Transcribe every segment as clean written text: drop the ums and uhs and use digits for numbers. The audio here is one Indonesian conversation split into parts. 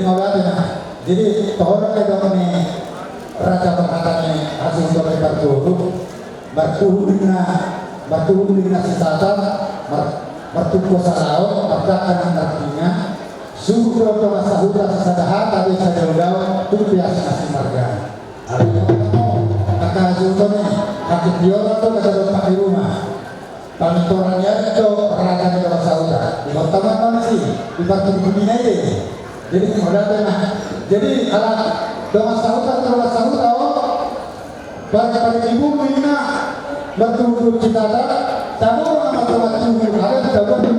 maulatnya. Jadi orang itu ini raja berkatanya hasil dari bertubuh dengan sisatan bertubuh salaut berkatan artinya sudah masa hutan sesadahan tapi saya udah itu biasa nasi marga. Hari ini kata hasil ini kaki biola tuh kata bapak di rumah. Panitorannya itu raga di bawah sauda. Di kota mana sih? Di Batu Bumi aja. Jadi modal tanah. Jadi alat bawah sauda terus sauda. Pada ibu mina bertubuh cita tahu amat amat tubuh ada tahu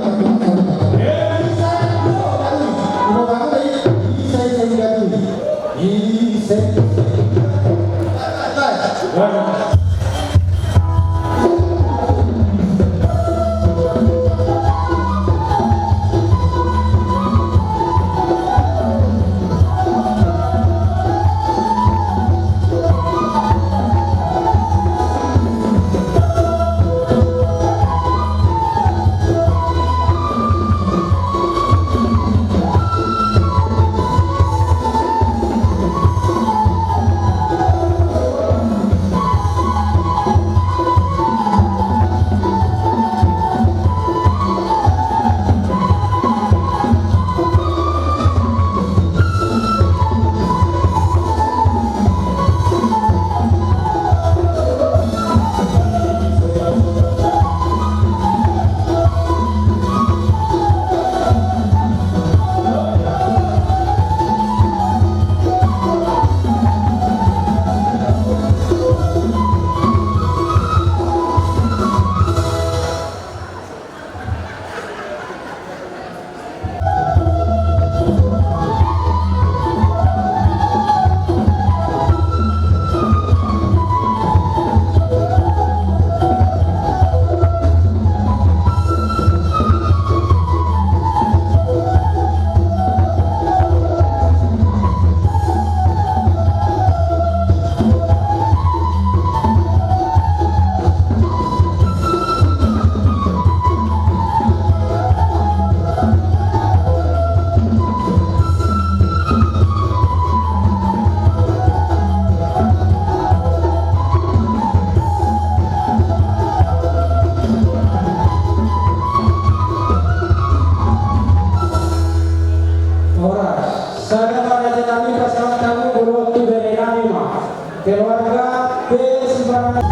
keluarga B Simpangan.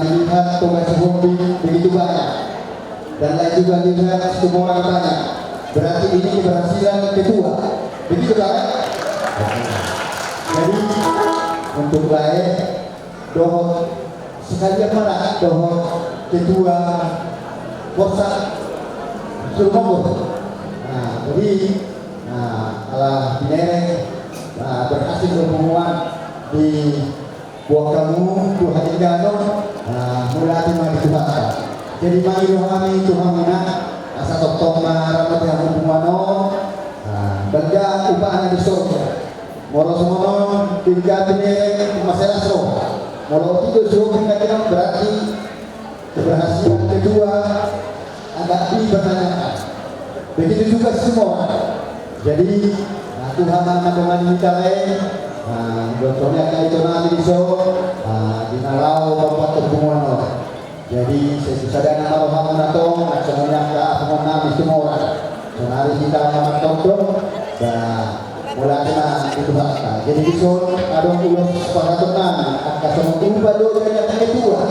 dilihat tugas hobi begitu banyak dan lain juga dilihat semua orang banyak, berarti ini keberhasilan ketua, begitu kan? Jadi untuk lain dohon sekalian mana dohon ketua Korsa Sulmogor. Nah, jadi ala Binere berhasil berhubungan di buah kamu Tuhan Indano mulai mari Tuhan. Jadi mari rohani Tuhan mana asa totong rapat yang hubungan benda upah di surga. Moro semono tiga Binere masalah roh. Moro tiga surga kita berarti keberhasilan kedua agak dipertanyakan. Begitu juga semua. Jadi Tuhan dengan kita lain. Dokternya kayak itu nanti so di nalau bapak terhubungan. Jadi sesudah nama rohani nato, semuanya ke aku nabi semua orang. Hari kita nama tonton dan mulai kena itu fakta. Jadi so ada ulos para teman akan semua ubah doa yang kedua.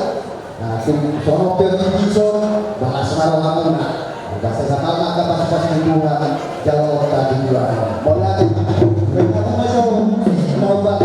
Nah, sono pergi so bahas rohani. Bahasa sama maka pas hubungan jalan tadi juga. Mulai mereka masuk coba.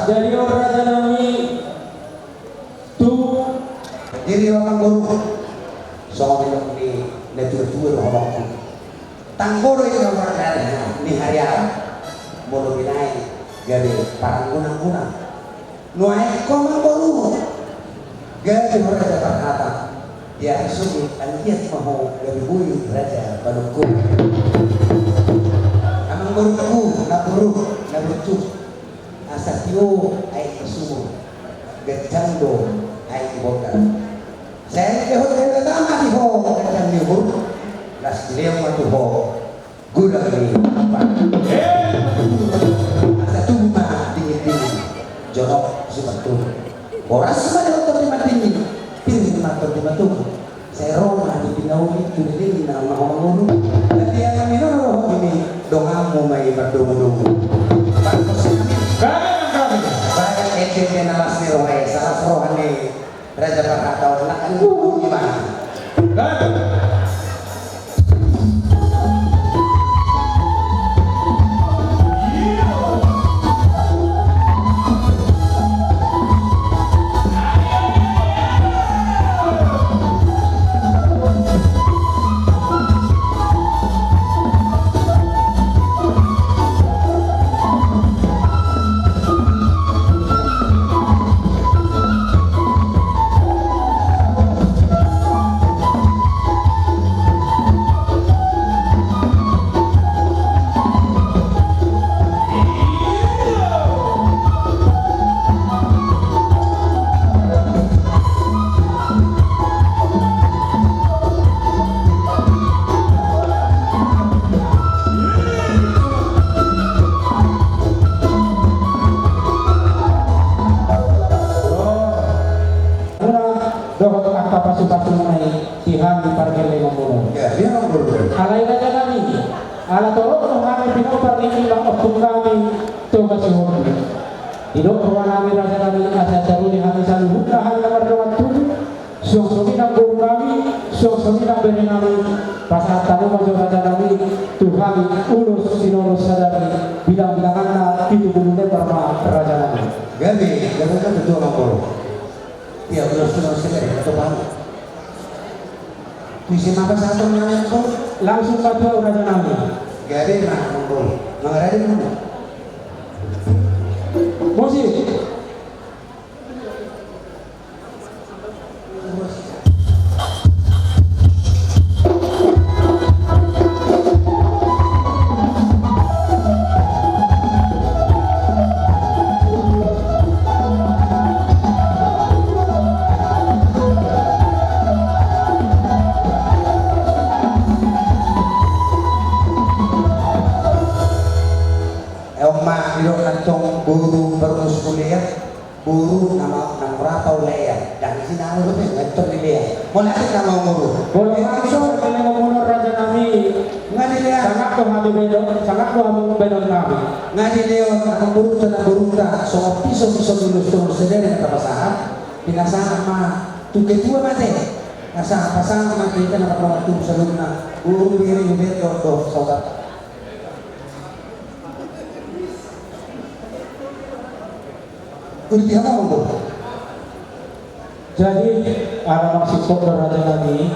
Jadi orang janami tu diri orang baru soal bilang di netur tua orang tanggoro itu orang dari ni hari apa bolu binai jadi parang gunang nuai komang baru jadi orang ada berkata dia sugi anjir mau dari buyu raja balukku amang baru naburu asatio ay sumo gajando ay botan saya ke hotel lama di ho dan di ho las leo matu ho gula ni apa asatu ma di jorok subatu boras sama dokter di mati pilih matu saya roma di pinau itu di nama ngomong dan dia minum ini doamu mai berdoa banyak ente nalas ni rohe salah rohani raja berkata nak kan gimana so sonina beri nami pasar tamu majo raja nami Tuhan ulus sinulus sadari bilang-bilanganna itu bumune parma raja nami. Gabi, gabi kan betul ngomong. Tiap ulus sekali atau bang. Bisa apa satu nanya kok? Langsung padua raja nami. Gabi nak ngomong. Mengarah mana? Musik. Buru berus kuliah, buru nama ratau leya, dan di sini aku tuh ngetor di leya. Mulai nama guru. Boleh langsung kalau ngomong raja nami. Nggak di leya. Sangat tuh hamu bedon, sangat tuh hamu bedon nami. Nggak di leya, nak buru dan buru dah. Soal pisau dulu terus sendiri kata pasangan. Binasan mah tuh ketua mate. Nasa pasangan mate kita nak pernah tuh sebelumnya. Buru beri doh saudara. Kunti apa ngomong? Jadi ada maksud kok raja nami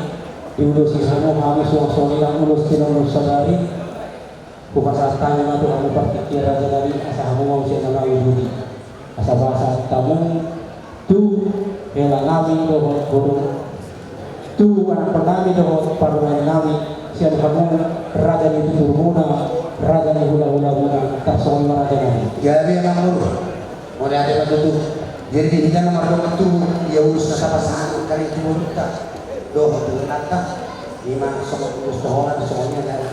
diulus sana kami suang-suang yang ulus tinulus sadari bukan saat tanya matu kamu berpikir raja nami asa kamu mau siapa nama Yahudi asa bahasa tamu tu hela nami dohot bodoh tu anak penami dohot parunai nami siapa kamu raja ni turuna raja ni hula-hula guna tak soal raja nami. Jadi emang lu mau ada betul. Jadi di dalam nomor itu ya urus nasa pasangan kali itu murta. Doh nata lima sama urus toholan soalnya dari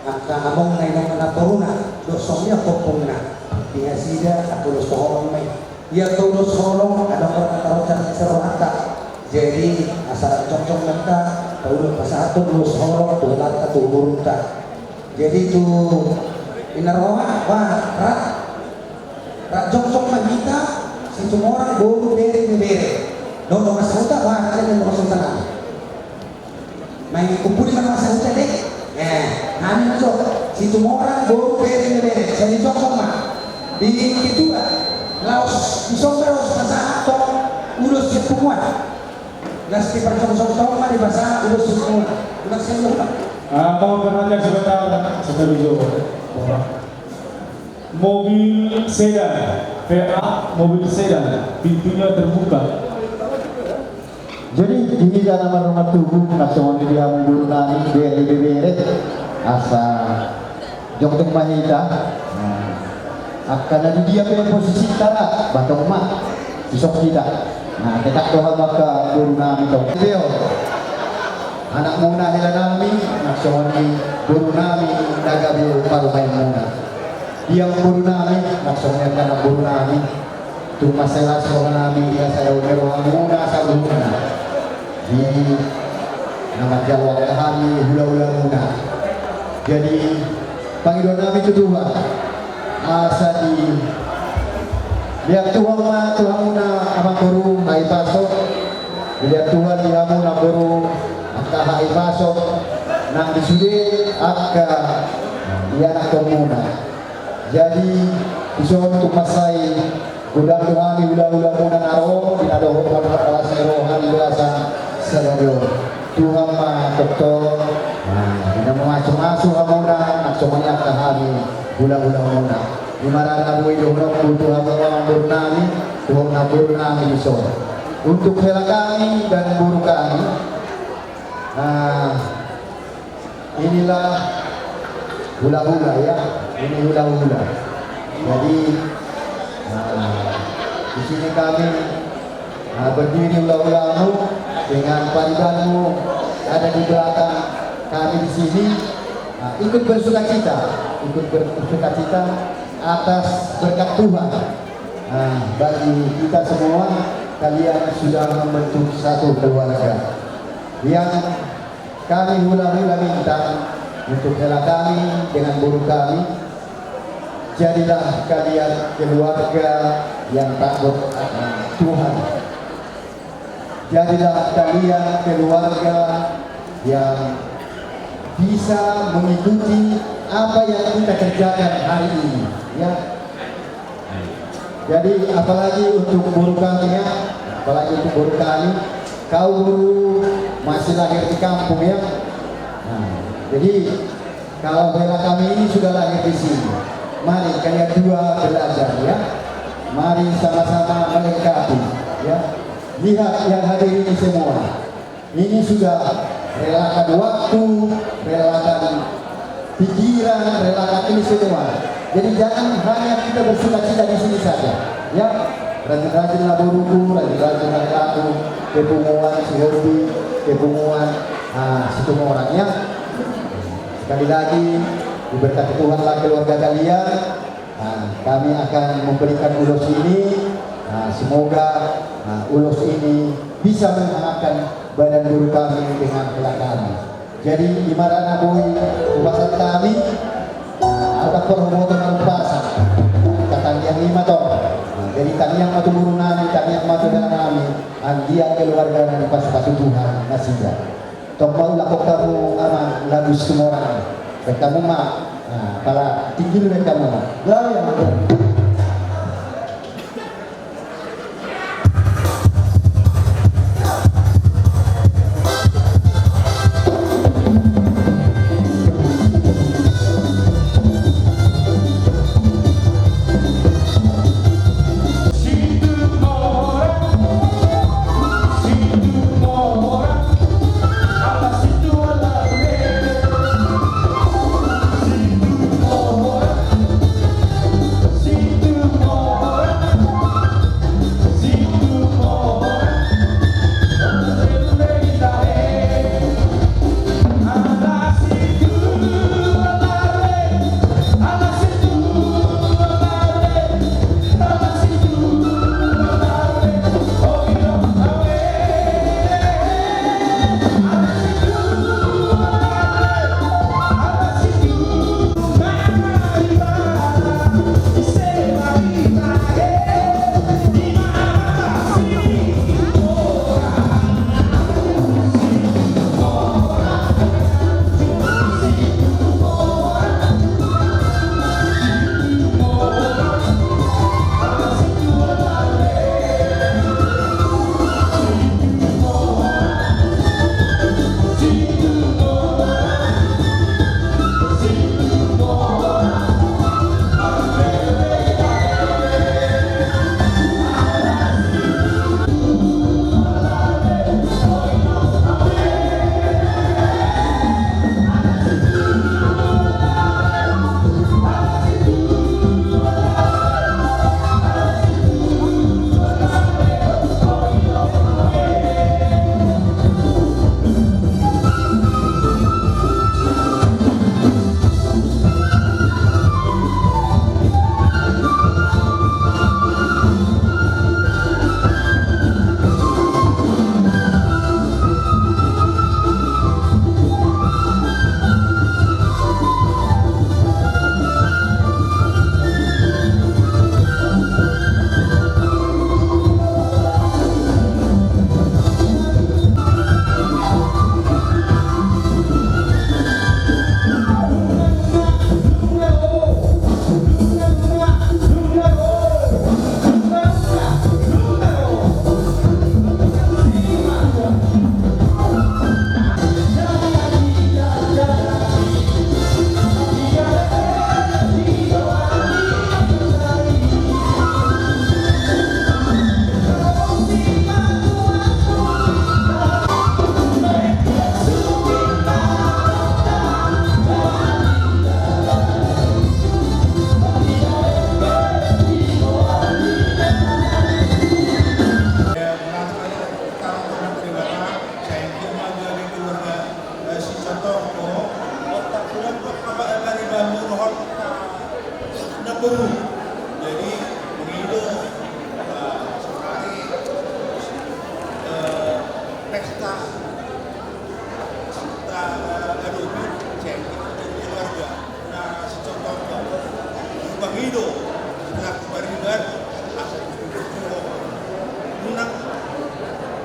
angka among na inang na toruna do soalnya popungna dia sida aku urus toholan may ya to urus holong ada orang tahu cara serata jadi asal cocok nata tahu pasatu urus holong tuh nata tuh murta jadi tuh inaroha wah rak jok magita si tumorang bolu bere dong masahuta wah ada yang masahuta may kumpuli man masahuta deh kami masuk si tumorang bolu bere saya jok ma di kedua laos isomeros bahasa atau urus semua las di percong-cong mah di bahasa urus semua udah semua mau bertanya sebentar dulu. Mobil sedan, PA mobil sedan, pintunya terbuka. Jadi ini dalam rumah tubuh nasional dia mundur nani bere asa jongtek mahita. Akan ada dia punya posisi tanah batong mak besok tidak. Nah kita doa maka guru nami dong. Dia anak muna hela nami nasional guru nami dagabi parumai muna. Yang guru nami maksudnya karena guru nami tu masalah sekolah nami dia saya udah muna sabuna di nama Jawa kami hula-hula muna jadi panggilan nami itu dua asa di lihat Tuhan mah Tuhan muna ama guru hai paso lihat Tuhan dia muna guru akka hai paso nang disude akka dia nak muna jadi iso untuk masai gudang Tuhan hula-hula muna naro dinadoh kelas rohani belasan sebagai Tuhan mah dokter tidak macam-macam hamuna nak semuanya kahani hula-hula muna dimana nabu itu Tuhan mengambil nami Tuhan mengambil nami iso untuk hela kami dan guru kami inilah hula-hula ya ini hula-hula jadi di sini kami berdiri hula-hulamu dengan paridanmu ada di belakang kami di sini ikut bersukacita atas berkat Tuhan bagi kita semua kalian sudah membentuk satu keluarga yang kami hula-hula minta untuk hela kami dengan guru kami jadilah kalian keluarga yang takut Tuhan jadilah kalian keluarga yang bisa mengikuti apa yang kita kerjakan hari ini, ya. Jadi apalagi untuk buruh kami, ya, apalagi untuk buruh kami, kau buruh masih lahir di kampung, ya. Nah, jadi kalau bela kami ini sudah lahir di sini, mari kalian dua belajar, ya. Mari sama-sama melengkapi, ya. Lihat yang hadir ini semua, ini sudah relakan waktu, relakan pikiran, relakan ini semua. Jadi jangan hanya kita bersuka-cita di sini saja, ya. Rajin-rajinlah buruku, rajin-rajinlah aku, kepunguan si hobi, kepunguan semua orangnya. Sekali lagi diberkati Tuhanlah keluarga kalian. Kami akan memberikan ulos ini. Semoga ulos ini bisa menghangatkan badan buruh kami dengan kelak kami. Jadi di Marana Boy Ubasan kami ada permohonan pasang kata yang 5 toh. Jadi taniang matu buruh nami, taniang matu dengan kami, dia keluarga dari pas-pasu Tuhan nasinya. Tok mau lakok kamu ama lagu semua orang. Kamu mah para tinggi lu kamu mah. Gaya.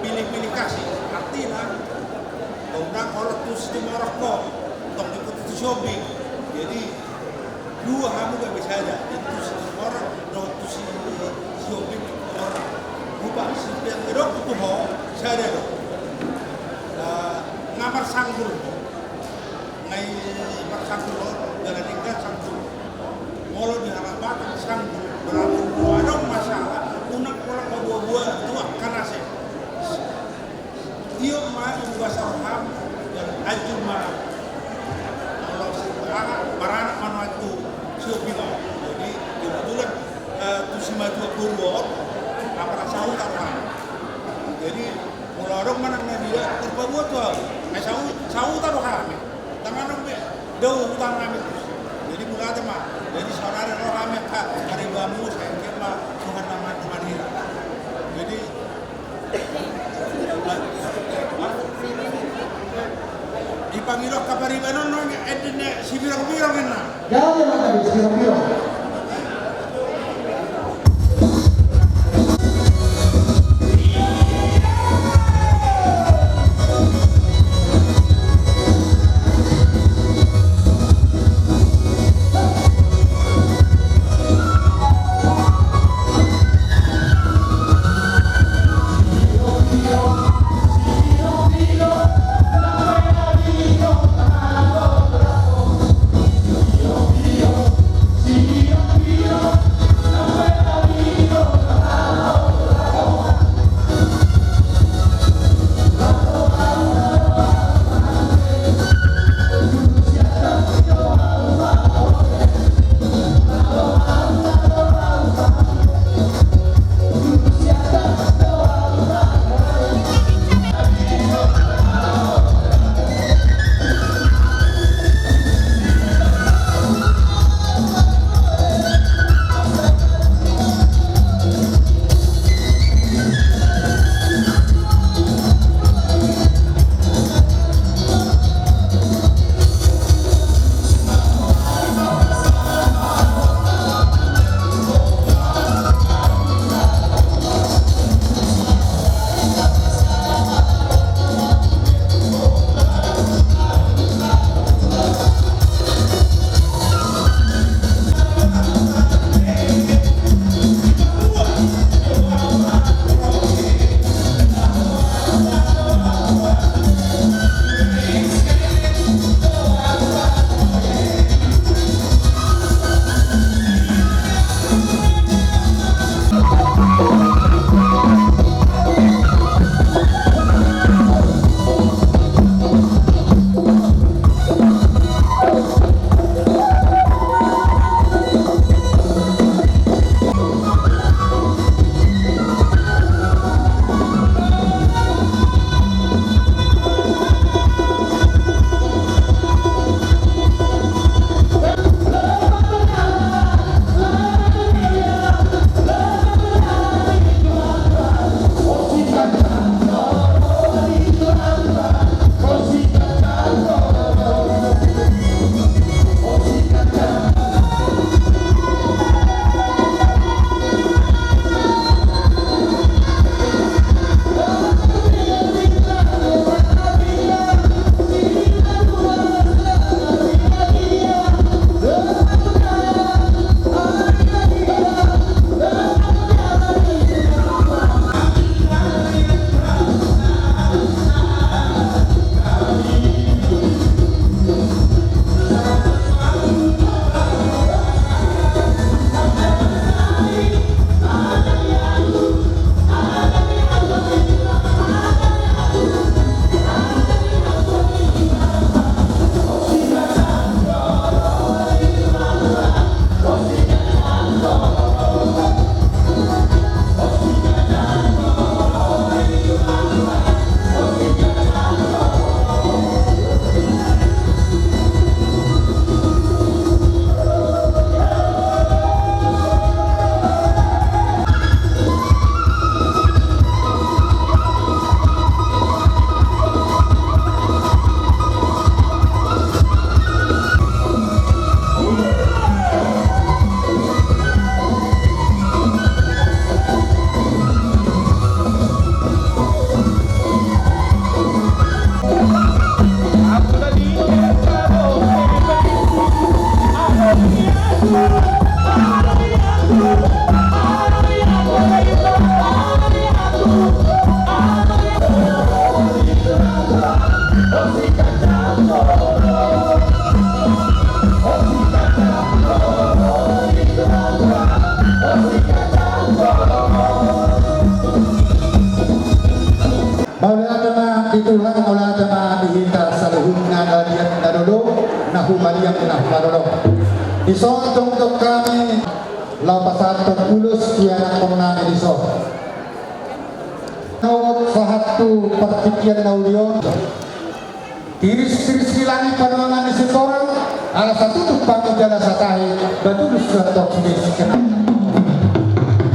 pilih-pilih kasih artinya orang tu situ Maroko, untuk ikut itu shopping. Jadi dua kamu gak bisa ada. Itu situ orang, dong tu si shopping orang. Bukan situ yang kedok itu ho, saya ada dong. Ngamar sanggul, ngai sanggul lo, jalan tinggal sanggul. Molo di halaman sanggul, berarti ada masalah. Unak orang buah-buah tua karena saya. Dia mah bahasa Arab dan ajum mah kalau sekarang baranak mana itu siopino. Jadi kebetulan tu si maju Purwo apa rasa utara. Jadi mulai orang mana dia terbawa tu. Sahu taruh kami. Tangan kami jauh utang kami. Jadi mulai ada mah. Jadi saudara orang kami hari bamu saya kira Tuhan nama Tuhan hira. Jadi dipanggil kaparibanon no edine si birang-birang na. Jangan tadi sekiro-kiro. See nah padolong. Iso untuk kami lapasan terulus kiana pemenang iso. Nawat satu pertikian naulion. Tiris-tiris hilani panuangan isi orang. Ala satu tuh panggung jala satahi. Betul sudah tok sudah kena.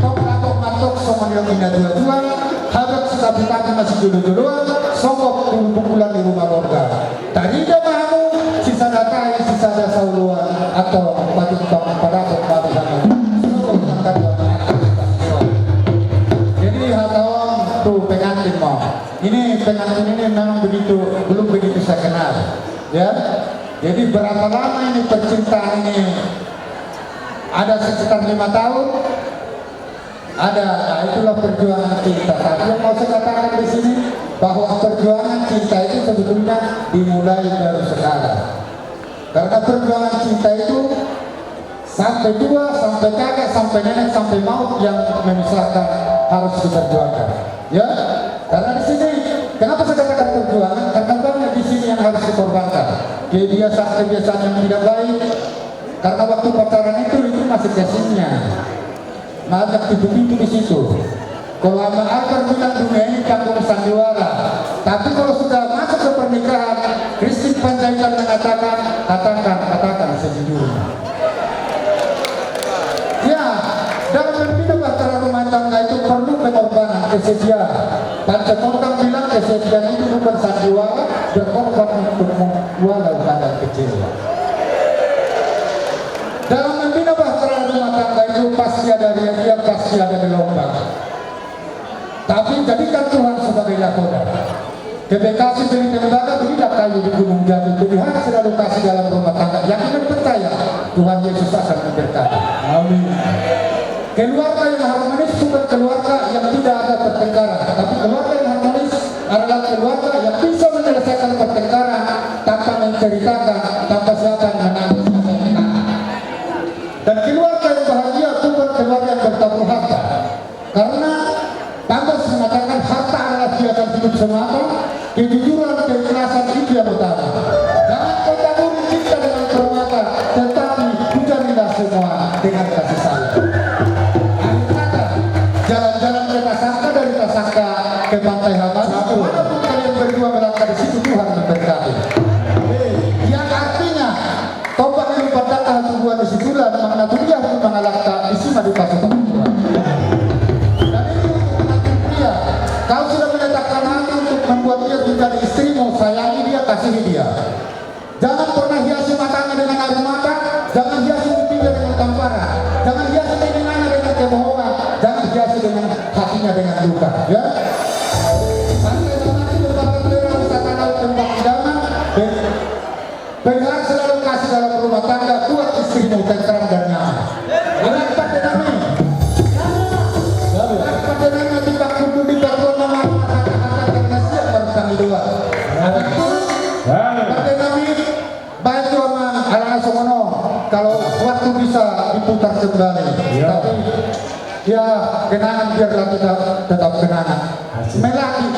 Tok matok sama yang indah dua-dua. Hadap sudah bintang masih jodoh-jodohan. Songkok pukulan di rumah warga. Tadi dia mahu sisa datai, sisa dasa uluan atau patut bangun pada kebahagiaan. Jadi hatawang tuh pengantin mau. Ini pengantin ini memang belum begitu saya kenal, ya. Jadi berapa lama ini percintaan ini? Ada sekitar 5 tahun. Ada, nah itulah perjuangan cinta. Tapi yang mau saya katakan di sini bahwa perjuangan cinta itu sebetulnya dimulai dari sekarang. Karena perjuangan cinta itu sampai tua, sampai kakek, sampai nenek, sampai maut yang memisahkan harus diperjuangkan. Ya, karena di sini kenapa saya katakan perjuangan? Karena banyak di sini yang harus dikorbankan. Kebiasaan yang tidak baik. Karena waktu pacaran itu masih casingnya. Banyak pintu-pintu di situ. Kalau Ahmad Akbar bilang dunia ini kampung sandiwara, tapi kalau sudah masuk ke pernikahan, Christine Panjaitan mengatakan, katakan sejujurnya. Ya, dalam berbeda antara rumah tangga itu perlu pengorbanan, kesediaan. Pancakorkan bilang kesediaan itu bukan sandiwara, berkorban untuk membuat keadaan kecil. Dalam membina bahtera rumah tangga itu pasti ada dia, pasti ada gelombang. Tapi jadikan Tuhan sebagai nakoda. Kebekasi beli tembaga berilah kayu di gunung jati. Tuhan selalu kasih dalam rumah tangga. Yang percaya Tuhan Yesus akan memberkati. Amin. Keluarga yang harmonis bukan keluarga yang tidak ada pertengkaran, tapi keluarga yang harmonis adalah keluarga yang bisa menyelesaikan pertengkaran tanpa menceritakan, tanpa siapa menangis. Dan keluarga yang bahagia bukan keluarga yang bertabur harta. Karena Pambas mengatakan harta adalah hiasan hidup semata, kejujuran dan keikhlasan itu yang utama. Jangan kau taburi cinta dengan permata, tetapi hujanilah semua dengan kasih sayang. Jalan-jalan ke Tasangka, dari Tasangka ke Pantai Hamas, kemanapun kalian berdua melangkah di situ Tuhan memberkati. Yang artinya tombak yang pada tubuhan di situlah makna dunia untuk mengalahkan isinya di pasukan Tuhan. Dan itu untuk menantu pria. Kau sudah menetapkan hati untuk membuat dia menjadi istrimu, sayangi dia, kasihi dia. Jangan pernah hiasi matanya dengan air mata, jangan hiasi pipinya dengan tamparan, jangan hiasi telinganya dengan kebohongan, jangan hiasi dengan hatinya dengan duka. Ya. Pantai Hamas itu merupakan daerah wisata laut tembak idaman. Pelihara selalu kasih dalam rumah tangga, buat istrimu tentram dan nyaman. Rapat denami. Rapat denami tidak kudu dibangun nama kata-kata karena siap bertanggung jawab. Rapat denami baik itu sama anak Somono. Kalau waktu bisa diputar kembali. Tapi ya kenangan biarlah kita tetap kenangan. Melati.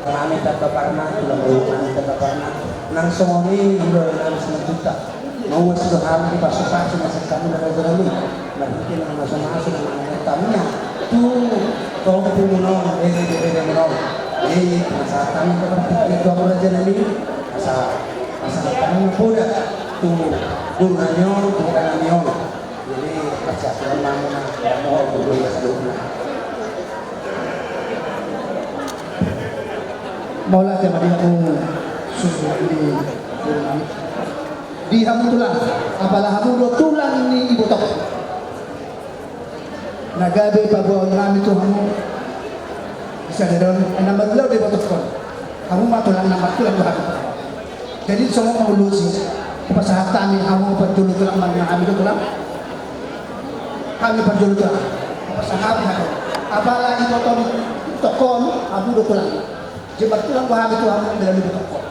Kami tetap karena kami tetap karena nang songoni udah harus menjuta mau sudah hal di pasukan masih kami dari berani nanti nang masuk nang tamnya tuh kalau puno beda masa kami seperti itu apa aja nanti masa kami muda tuh gurnanyo bukananyo jadi persiapan mana mau dulu ya sebelumnya Maulah tema dia aku sungguh di hamu tulang apalah hamu do tulang ni ibu tok nagabe pabuan kami tu hamu bisa dedon nama lo di botok kon hamu matulang nama tulang bahagia jadi semua mau lusi pasahatan ni hamu perjulu tulang mana kami do tulang kami perjulu tulang pasahatan apalah ibu tokon hamu do tulang jebat tulang bahagia itu hamu dalam ibu toko.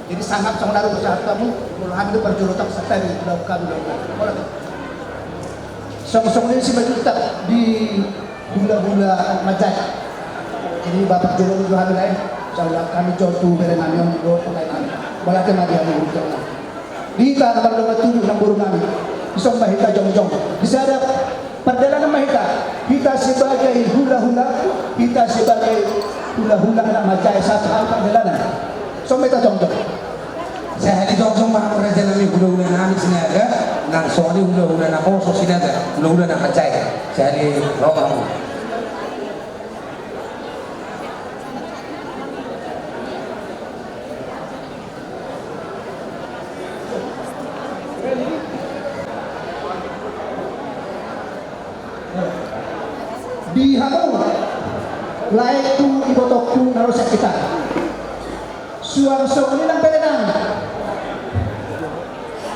Jadi sangat naruh bersama kamu, kalau hamu itu berjurutak serta di dalam kami dalam. Song-song ini si berjurutak di bula-bula majai. Jadi bapak juru itu hamu lain, saya kami jodoh berenang yang do lain. Balake madi hamu itu. Di tanah nomor 7 yang burung kami. Isong mahita jong-jong. Bisa ada perjalanan mahita. Kita sebagai hula-hula, kita sebagai hula-hula anak macai satu hal perjalanan. Sampai tak jong-jong. Saya hari jong-jong mah raja nami hula-hula nami sini ada, nang soalnya hula-hula nak koso sini ada, hula-hula nak macai. Saya hari roham. Di hamu lain tu ibu tokku narusak kita. Suang ini nang berenang.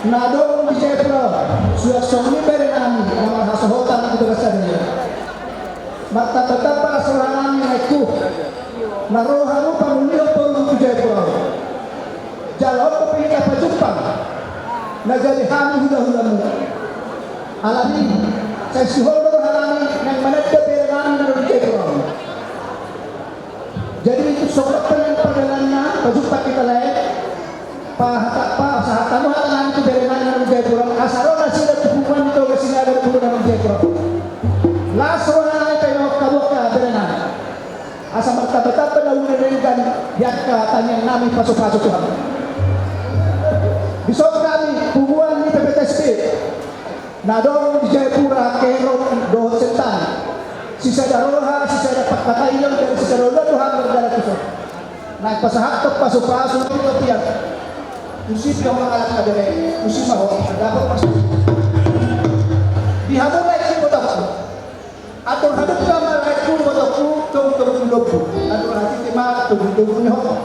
Nadong di Jayapura. Suang ini berenang. Nama hasohotan itu besar dia. Mata tetap para serangan naikku. Naroharu pamulio polu di Jayapura. Jalan kepilih apa Jepang. Nagali hamu hula-hulamu. Alami. Saya suhodo halami yang mana berenang naruh di Jayapura. Jadi itu sobat perjalanannya berjumpa kita lain sahatamu hatanan itu dari mana Jayapura asarona sila tubuhan itu kesini ada dulu dalam Jayapura lasona itu kabuka berenang asa bertata penawunan dengan yakka tanya nami pasok-pasok Tuhan besok kami hubungan di PPTSP nadong di Jayapura kerong doh setan sisa daroha, sisa dapat katayon, dan sisa daroha Tuhan berjalan kusok. Naik pasahatok, pasok-pasok, itu tiap. Musib yang mengalat kadere, musib maho, dapat pasok. Di hamu naik di botakku. Atur hadap kama naik di botakku, tunggu lobu. Atur hati timah, tunggu nyoh.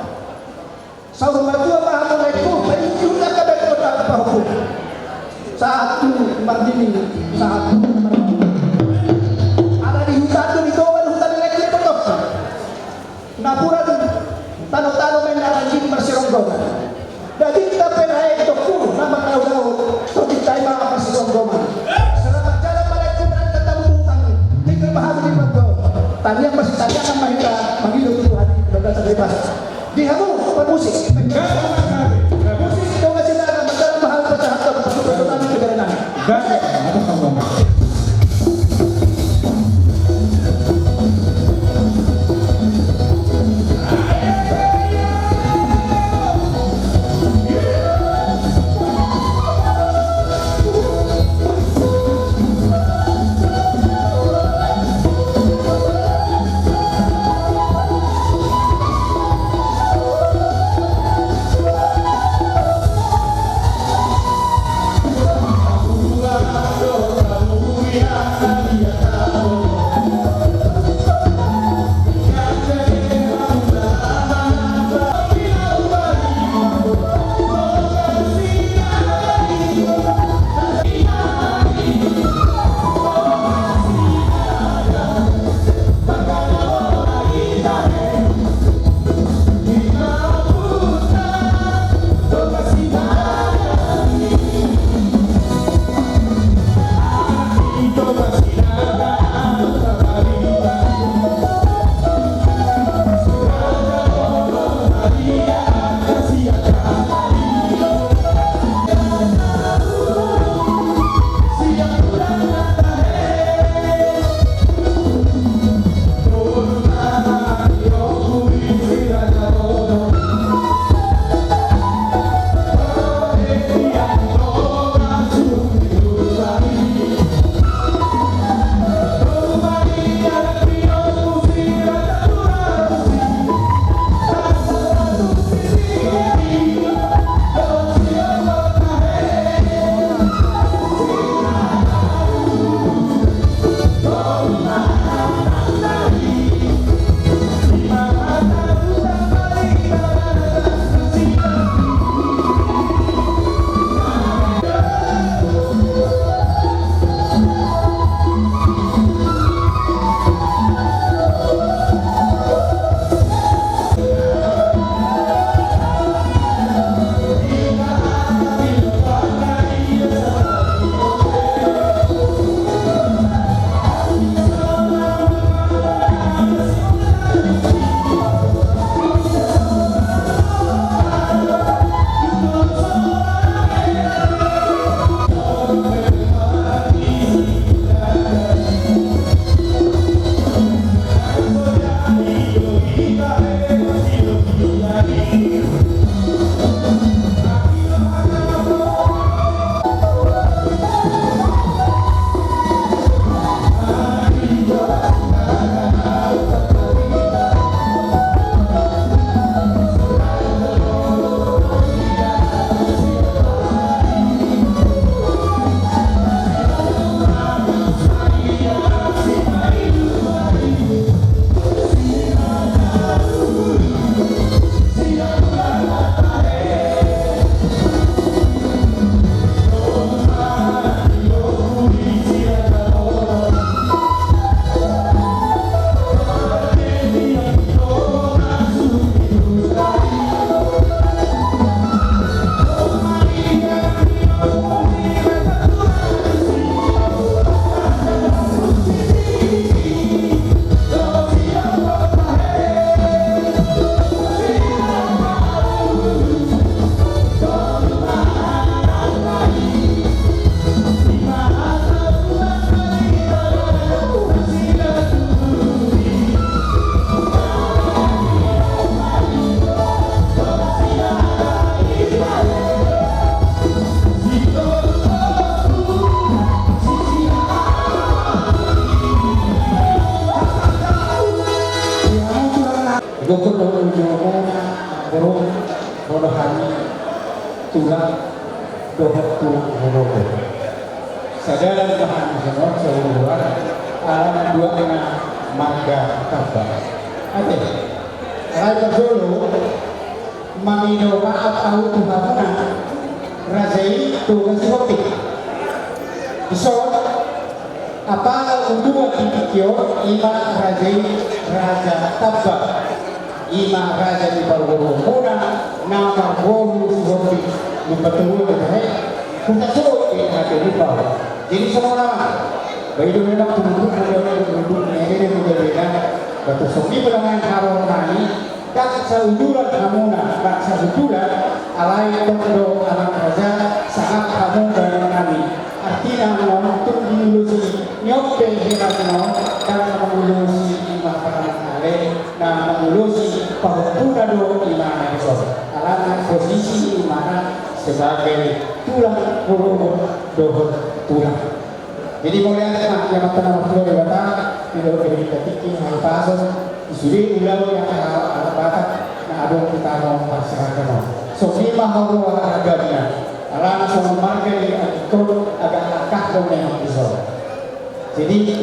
Saur matu apa hamu naik ku, bayi juga kadang botak apa hukum. Saat itu mardini, saat itu mardini. Napura tu tano-tano main naranjin bersironggo. Jadi kita penai tokku nama tahu-tahu tapi taima bersironggo. Selamat jalan malaikat dan ketemu utang. Tinggal bahagia di bangko. Tadi yang masih tanya kan mahita menghidup Tuhan berdasar bebas. Di hamu bermusik. Musik itu ngasih nama dalam bahasa bahasa atau betul-betul berenang. Gokul dohon jomona borong rodohani tulang dohon tulang horogo. Sadaran bahan jenor seluruhan alam dua dengan marga kabar. Oke, Raja Solo Mamido maaf tahu tuhamuna Razai tugas kopi. Isor apa unduan dipikir ima Razai Raja Tabak ima Raja di Barwona nama Bolu Bobi membetul betul. Kita suruh ini ada lupa. Jadi semua nama. Baik itu memang penduduk ini berbeda. Batu sopi pelangan haromani dan seujuran hamuna dan seujuran alai tondo alam raja sangat kamu dan kami. Artinya untuk mengurusi nyope hirasno dan mengurusi imah paramahale dan mengurusi pahupuna do imah eso. Alana posisi imah sebagai tulang purun dohon tulang. Jadi mulai ada yang tanah waktu di bata tidak boleh dikatiki hal pasal isuri ulang yang ada bata na adong kita mau pasrahkan. So lima haru agamnya. Alana sama marga yang ikut agak akah dong yang bisa. Jadi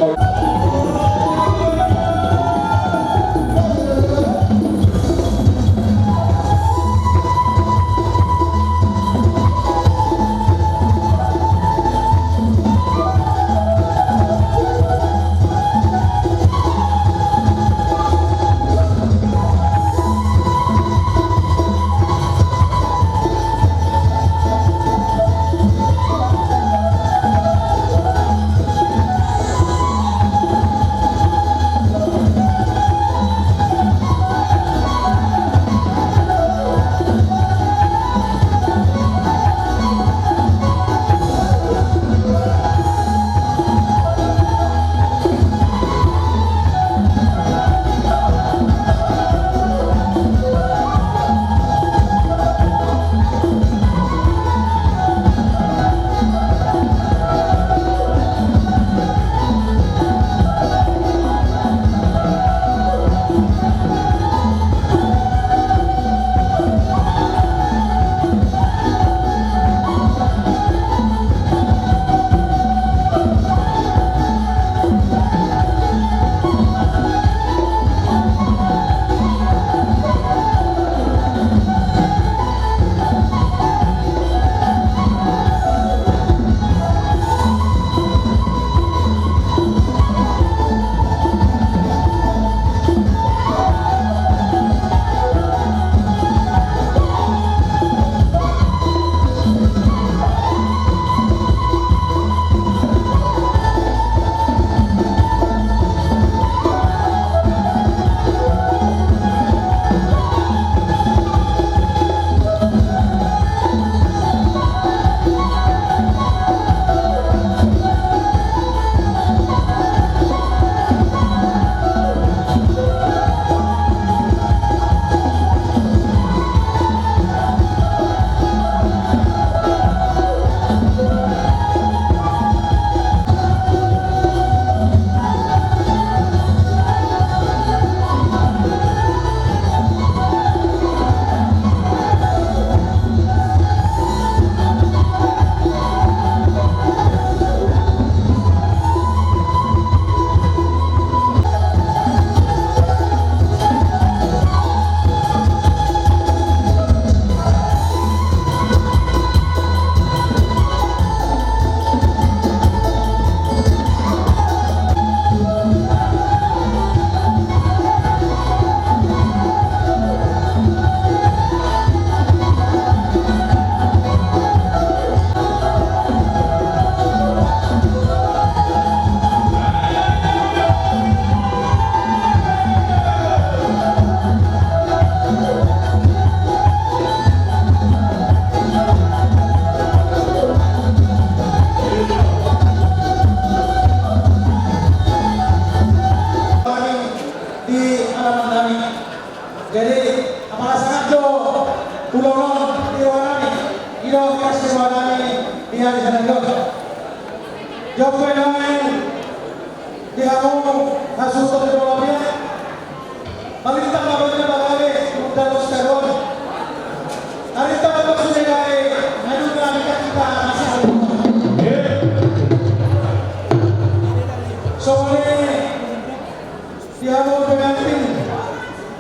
Jokowi namin di hamong hasil sa Pilipinas. Malitang mabalik na Tiamo pengantin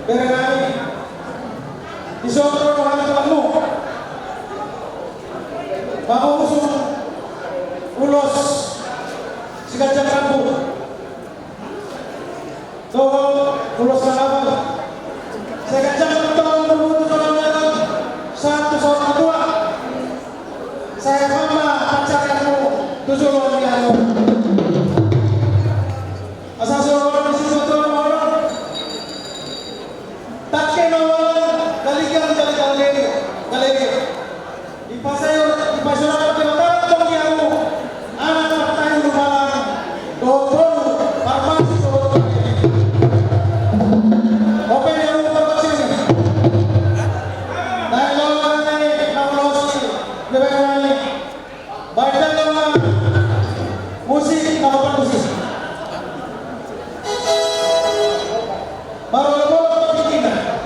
berenai disotro Tuhan Tuhanmu mau usung ulos sigajang kampu toh ulos kalawan sigajang tahun berbutuh dalam satu seorang tua saya mama pacarku tujuh orang yang asal seorang di situ tuh orang tak kena orang galikan galeri di pasar pertama tuh yang anak tahu rumah dokter farmasi open yang terkecil nah lawan ini naolosi lebih banyak baca nama musik nama musik baru lepas bikinan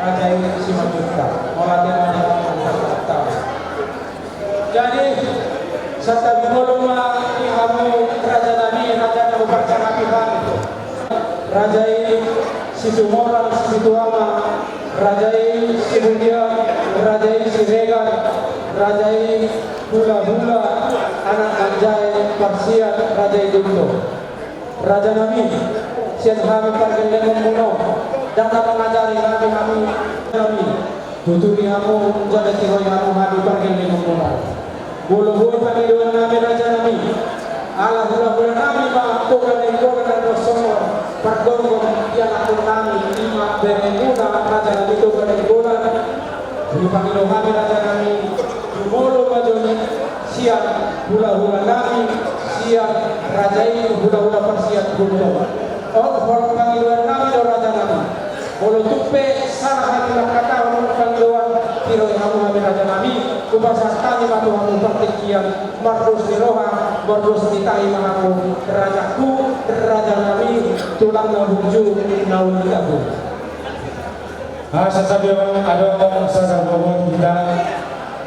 Raja ini Simajuta, Moraden Manjaka. Jadi serta bimoloma kamu raja tadi raja yang bercakap itu. Raja ini situ moral, situ ama Rajai Sibulia, Rajai Siregar, Rajai Hula-Hula, anak Anjay Parsian, Rajai Dunto. Raja Nabi, siap kami panggil dengan muno, datang mengajari kami Nabi. Tuturi kamu menjadi tiroy kamu kami panggil dengan muno. Bulu-bulu panggilan kami Raja Nabi. Allah hula-hula kami mengakukan dan bersama. Pagdonggong yang aku kami lima berenguna Raja Nabi itu berenguna. Di panggilan kami Raja Nabi. Jumolo majoni siap hula-hula kami. Siap raja ini hula-hula persiap gunung. Orang panggilan kami do Raja Nabi. Bolo tupe salah hati kata orang panggilan kiro kamu kami Raja Nabi. Kubasa kami matu kamu pertikian mardus di roha, mardus di tahi mengaku rajaku, Raja Nabi tulang nabuju naun aku. Sesabi orang ada saudara bawa kita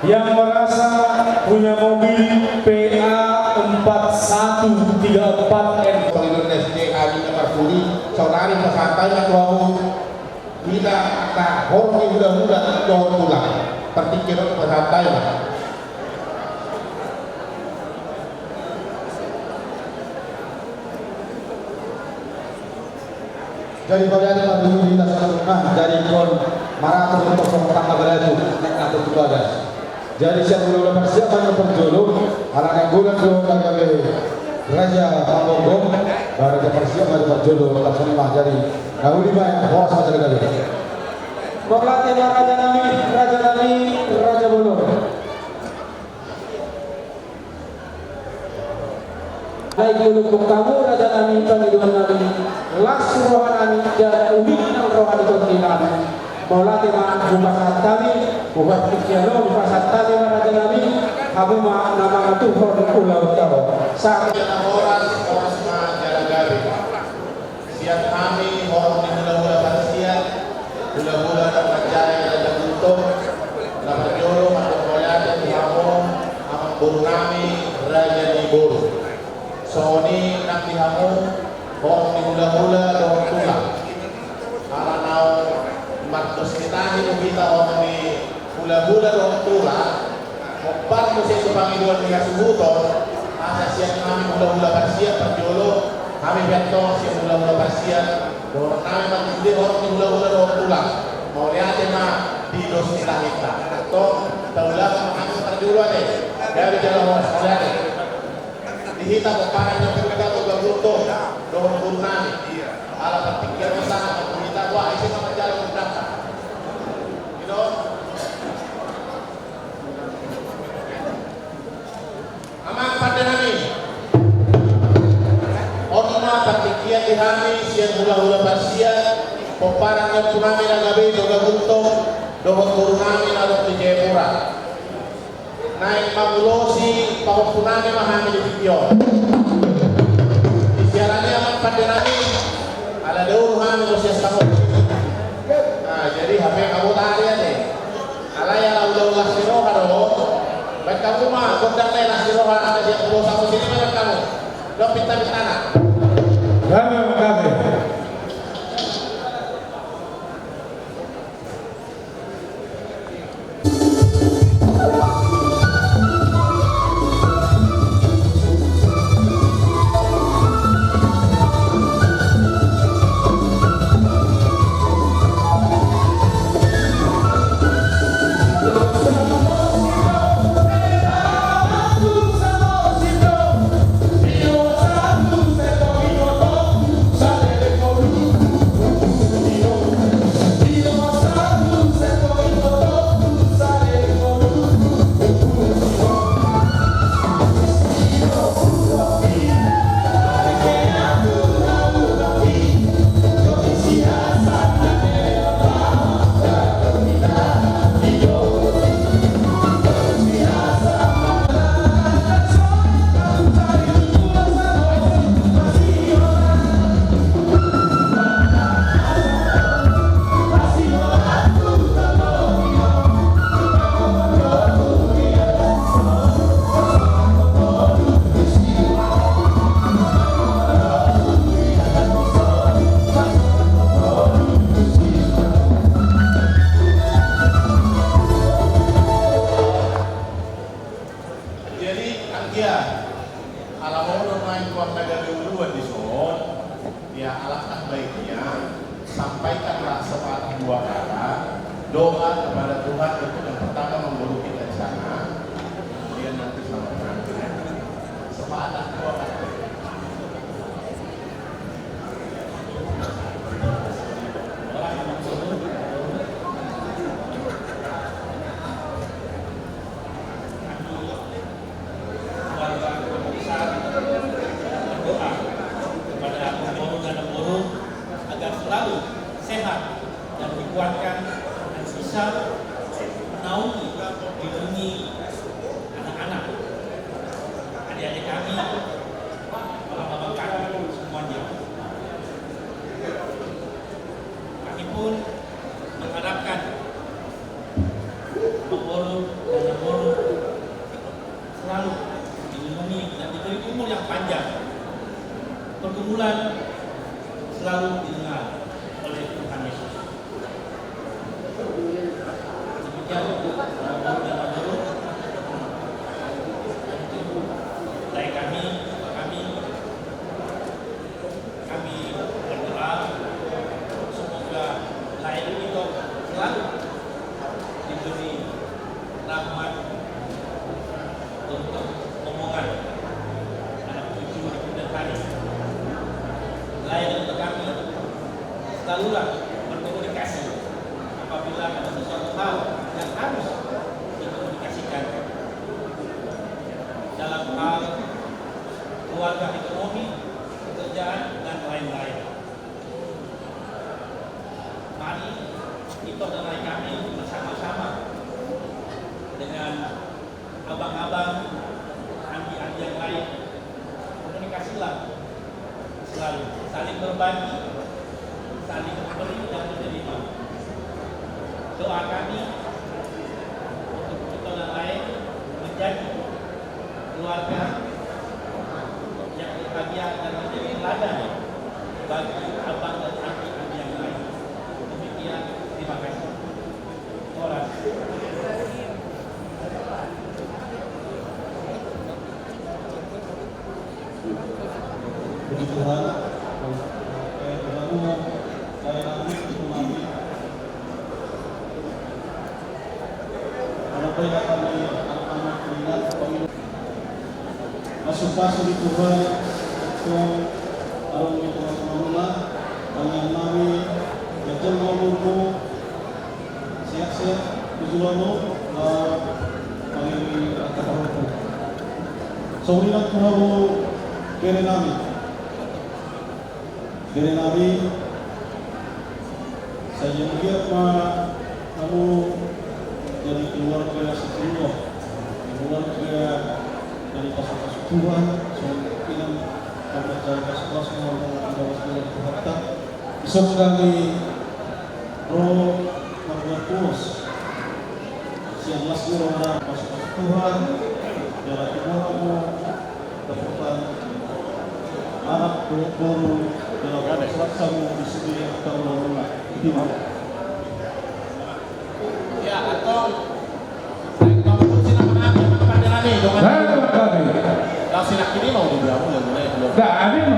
yang merasa punya mobil PA 4134N Panggilan SDA di Marfuli, saudari masantai tuamu bila tak orang yang muda-muda jauh pulang pertikiran masantai. Jadi kalian pada dulu kita rumah dari kon maraton untuk sementara beradu naik atau juga guys. Jadi siapa dulu persiapan yang berjuluk anak bulan dulu kagak Raja Pambogong Raja persiapan yang berjuluk langsung mah jadi kau di mana bos macam kali. Berlatih Raja Nabi, Raja Bulu. Baik dulu kamu Raja Nabi panggilan Nabi. Langsung rohani dan uniknya rohani itu tidak. Berlatih bukan kami, bukan pikiran, bukan kami Raja Nabi. Kamu nama Tuhan Pulau Tahu. Saat orang Jalagawi. Siap kami orang di hula-hula Parsian, hula-hula dan Anjay Raja Dunto, nama Jolo, Mata Koyate, Tuhamon, Amak Burunami, Raja Niburu. Sony nak dihamu, orang di hula-hula orang tulang. Alanau Martus kita orang di hula-hula orang tulang. Opat musim panggilan dengan subuton, asa siap kami hula-hula Parsian, Jolo, kami bentong siap hula-hula Parsian, orang kami mandi orang di hula-hula orang tulang. Mau lihat mah di dos kita. Atau taulah kami terjuluan deh, dari jalan orang lihat deh. Dihita pepanan yang berbeda juga butuh doang purnami. Ala berpikir sana, kita wah isi sama jalan berangkat. You know? Amak pada nami. Orma berpikir di kami siang hula-hula Parsian, pepanan yang purnami nagabe juga butuh doang purnami lalu di Jayapura. Naik magulosi paupunane mahami di video. Isiarannya amat pada nami ada daun mahami usia setahun. Nah jadi HP kamu tadi deh. Alaya ulah siroha dong. Baik kamu mah gondang lelah siroha ada yang perlu sama sini mana kamu? Lo pinta-pintana. Kami. dua kata. Doa kepada Tuhan itu yang pertama mengguru kita di sana, kemudian nanti sama pengantin. Sepakat dua kata. Dikuatkan dan bisa menaungi, dilindungi anak-anak, adik-adik kami, bapak-bapak kami semuanya. Kami pun mengharapkan Mengoro dan Mengoro selalu dilindungi dan diberi umur yang panjang, pergumulan selalu didengar oleh Tuhan Yesus. Dari kami berdoa semoga lahir itu selalu diberi rahmat untuk omongan anak cucu di kemudian hari. Lahir untuk kami selalulah berkomunikasi apabila ada sesuatu hal yang harus dikomunikasikan dalam hal keluarga, ekonomi, pekerjaan, dan lain-lain. Mari kita dan kami bersama-sama dengan abang-abang, andi-andi yang lain, komunikasilah selalu, saling berbagi, saling memberi dan menerima. Doa kami untuk kita dan lain menjadi keluarga yang berbahagia dan menjadi teladan bagi abang dan andi yang lain. Demikian, terima kasih. Orang. Puji Tuhan, saya Nabi Tumami. Apa yang kami anak-anak ingat pemilu masuk di Tuhan itu arung itu semua dengan kami betul mau siap-siap tujuan kami akan Saurinan Tuhan kere nami saya juga kamu jadi keluarga sepenuhnya, keluarga dari kasih Tuhan, kemungkinan pada jaga sekelas mengawal Tuhan. Bisa kami roh membuat puas, siang lasmi roh kasih Tuhan, jalan Tuhanmu, dapat anak guru dalam selaksamu di sini akan melalui timur. Ya, atau kalau sinak ini mau diberapa ya mulai belum? Nggak ada yang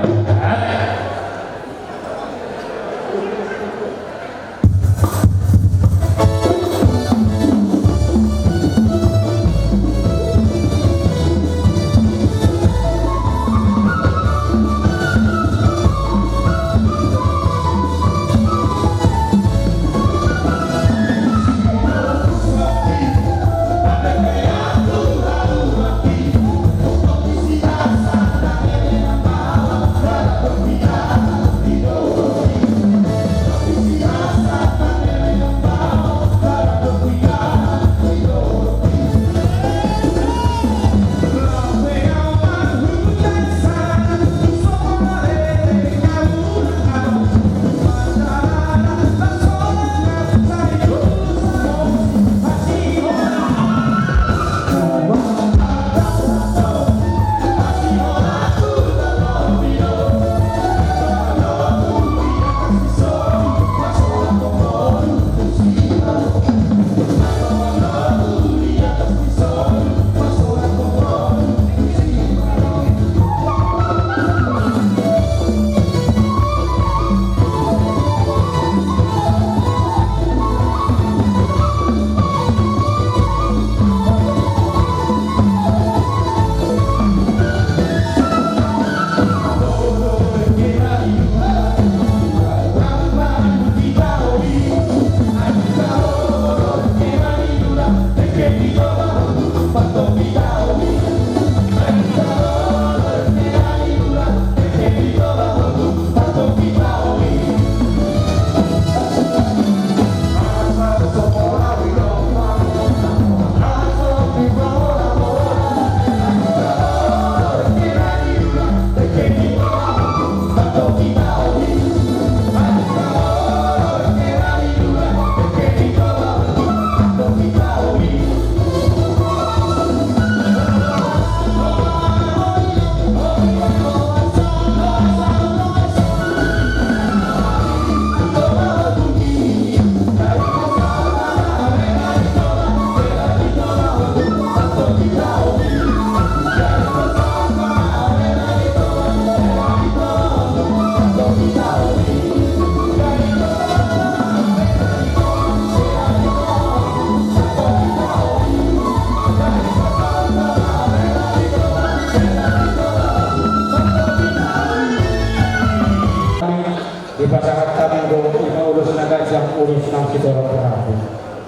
Prabu.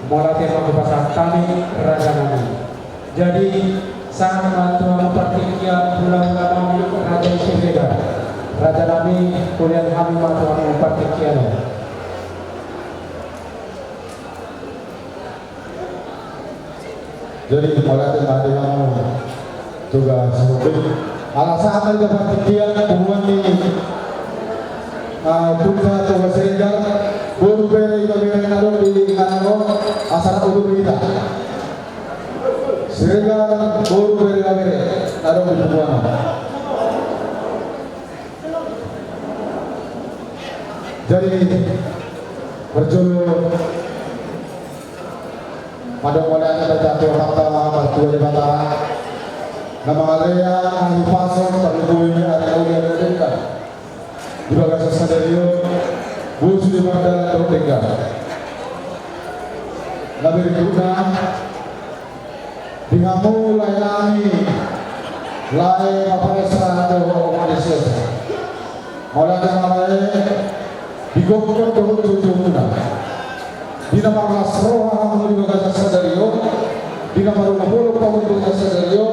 Mola tema kepasan kami Raja Nami. Jadi sang mantua partikia bulan kami Raja Isibeda. Raja Nami kuliah kami mantua partikia. Jadi mulai dari kamu juga seperti alasan dari partikia hubungan ini punca atau sehingga baru beri kami naruh di kantor asal udah kita sehingga baru beri kami naruh di hubungan. Jadi berjulur pada mulanya terjatuh fakta bertua di Batara nama Alea ahli pasang terlebih ada ulian juga kasih sadario busu di mandala dotega nabi guna dingamu layani lay apa esra do Malaysia mulanya malay digokon do jujuna dina marlas roha juga kasih sadario dina marulapolo kamu juga kasih sadario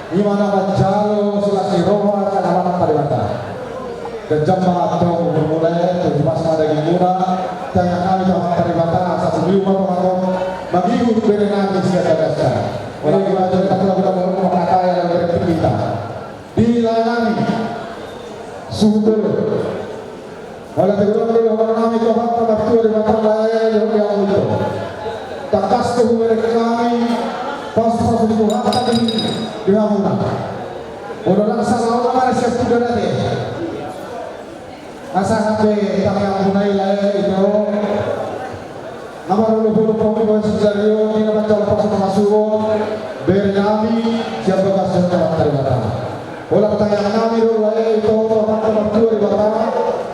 di mana banjalo sulasi roha kana paribata kejama atau bermulai tujuh masa daging murah tanya kami sama paribata asal sebelum apa mengihu berenang di sini ada orang kita cerita pula mengata yang berarti kita dilayani sumber oleh tegurang orang kami kau fakta bertua di mata layar yang itu takas tuh mereka kami pas itu hakta di mana orang salah orang siap sudah nanti asa sampai tangan punai lain itu nama dulu promo sejario ini nama calon pasang masuk bernami siapa kasih nama terima bola pertanyaan kami dulu lain itu teman-teman tua di Batara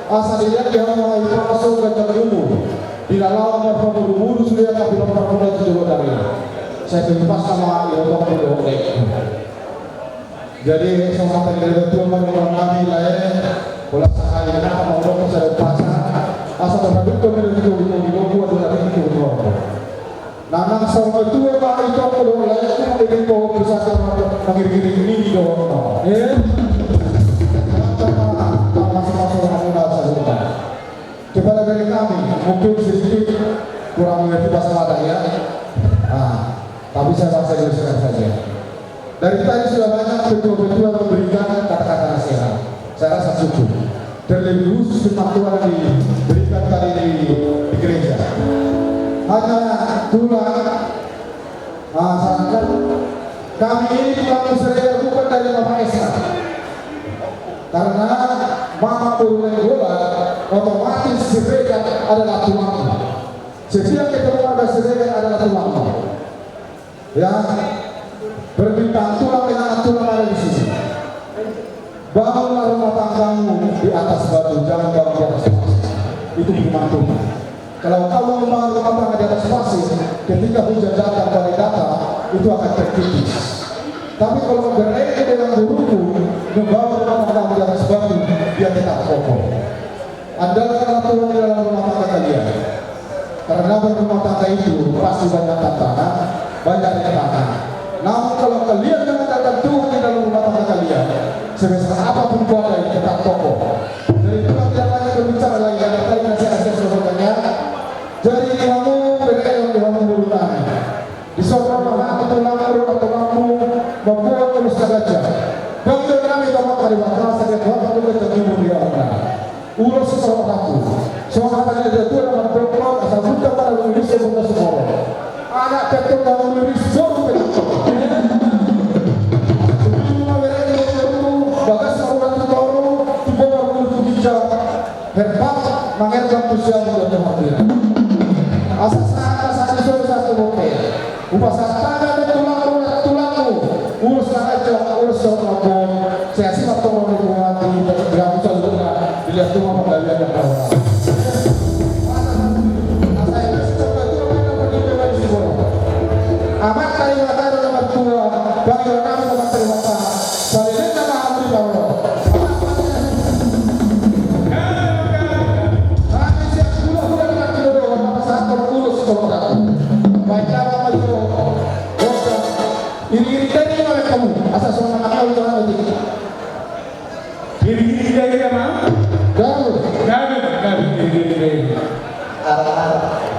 asa dilihat dia mau masuk ke jalur di dalam promo dulu sudah tapi nomor itu juga dari saya bebas sama itu dulu jadi semua dari tua kami lain bola sekali kenapa mau dong saya pasang asal terhadap kami itu buat dari itu nang sama itu apa itu kalau lagi itu dengan kau bisa mengiring ini dong masuk kamu dah coba dari kami mungkin sedikit kurang mengerti bahasa Mada ya tapi saya bahasa Indonesia saja dari tadi sudah banyak betul-betul memberikan kata-kata nasihat saya rasa cukup terlebih khusus kemampuan diberikan kali di gereja hanya tulang sarankan kami ini tulang Israel bukan dari Bapak Esa karena mama berulai bola otomatis Sirekat adalah tulang setiap ketemu ada Sirekat adalah tulang ya berbintang tulang dengan tulang ada di sini. Bangunlah rumah tanggamu di atas batu, jangan bangun di atas pasir. Itu firman Tuhan. Kalau kamu membangun rumah tangga di atas pasir, ketika hujan datang badai datang, itu akan terkikis. Tapi kalau bereik dengan buruku, membangun rumah tangga di atas batu, dia tetap kokoh. Andalkanlah Tuhan di dalam rumah tangga kalian. Karena berumah tangga itu pasti banyak tantangan, banyak rintangan. Namun kalau kalian mengandalkan Tuhan di dalam rumah tangga kalian, sebesar apapun badai tetap kokoh. Jadi Tuhan tidak lagi berbicara lagi karena tadi nasihat sebagainya. Jadi kamu berkeyon di kamu berulang. Di sorong aku tulang atau kamu membuat terus saja. Bangsa kami kamu kali bahasa dia Tuhan aku bertemu dia Allah. Urus sesuatu aku. Soalnya tadi dia Tuhan akan berperan asal bukan pada Indonesia bukan semua. Anak tetap dalam Indonesia bukan. Bagas orang itu baru tiba baru itu bijak hebat mengerjakan usia muda terhadap asas saja sudah satu bukti upasan tangan dan tulangmu urus aja urus soal saya simak tolong itu mati tidak bisa juga dilihat cuma pembelian yang bawah amat kali mata nomor 2 bagi orang nomor terima kasih urus kalau kamu baca apa itu iri-iri tadi oleh kamu asal semua akal itu orang itu Iri-iri gaya mah? gaul Gawe iri-iri gaya. Arah-arah.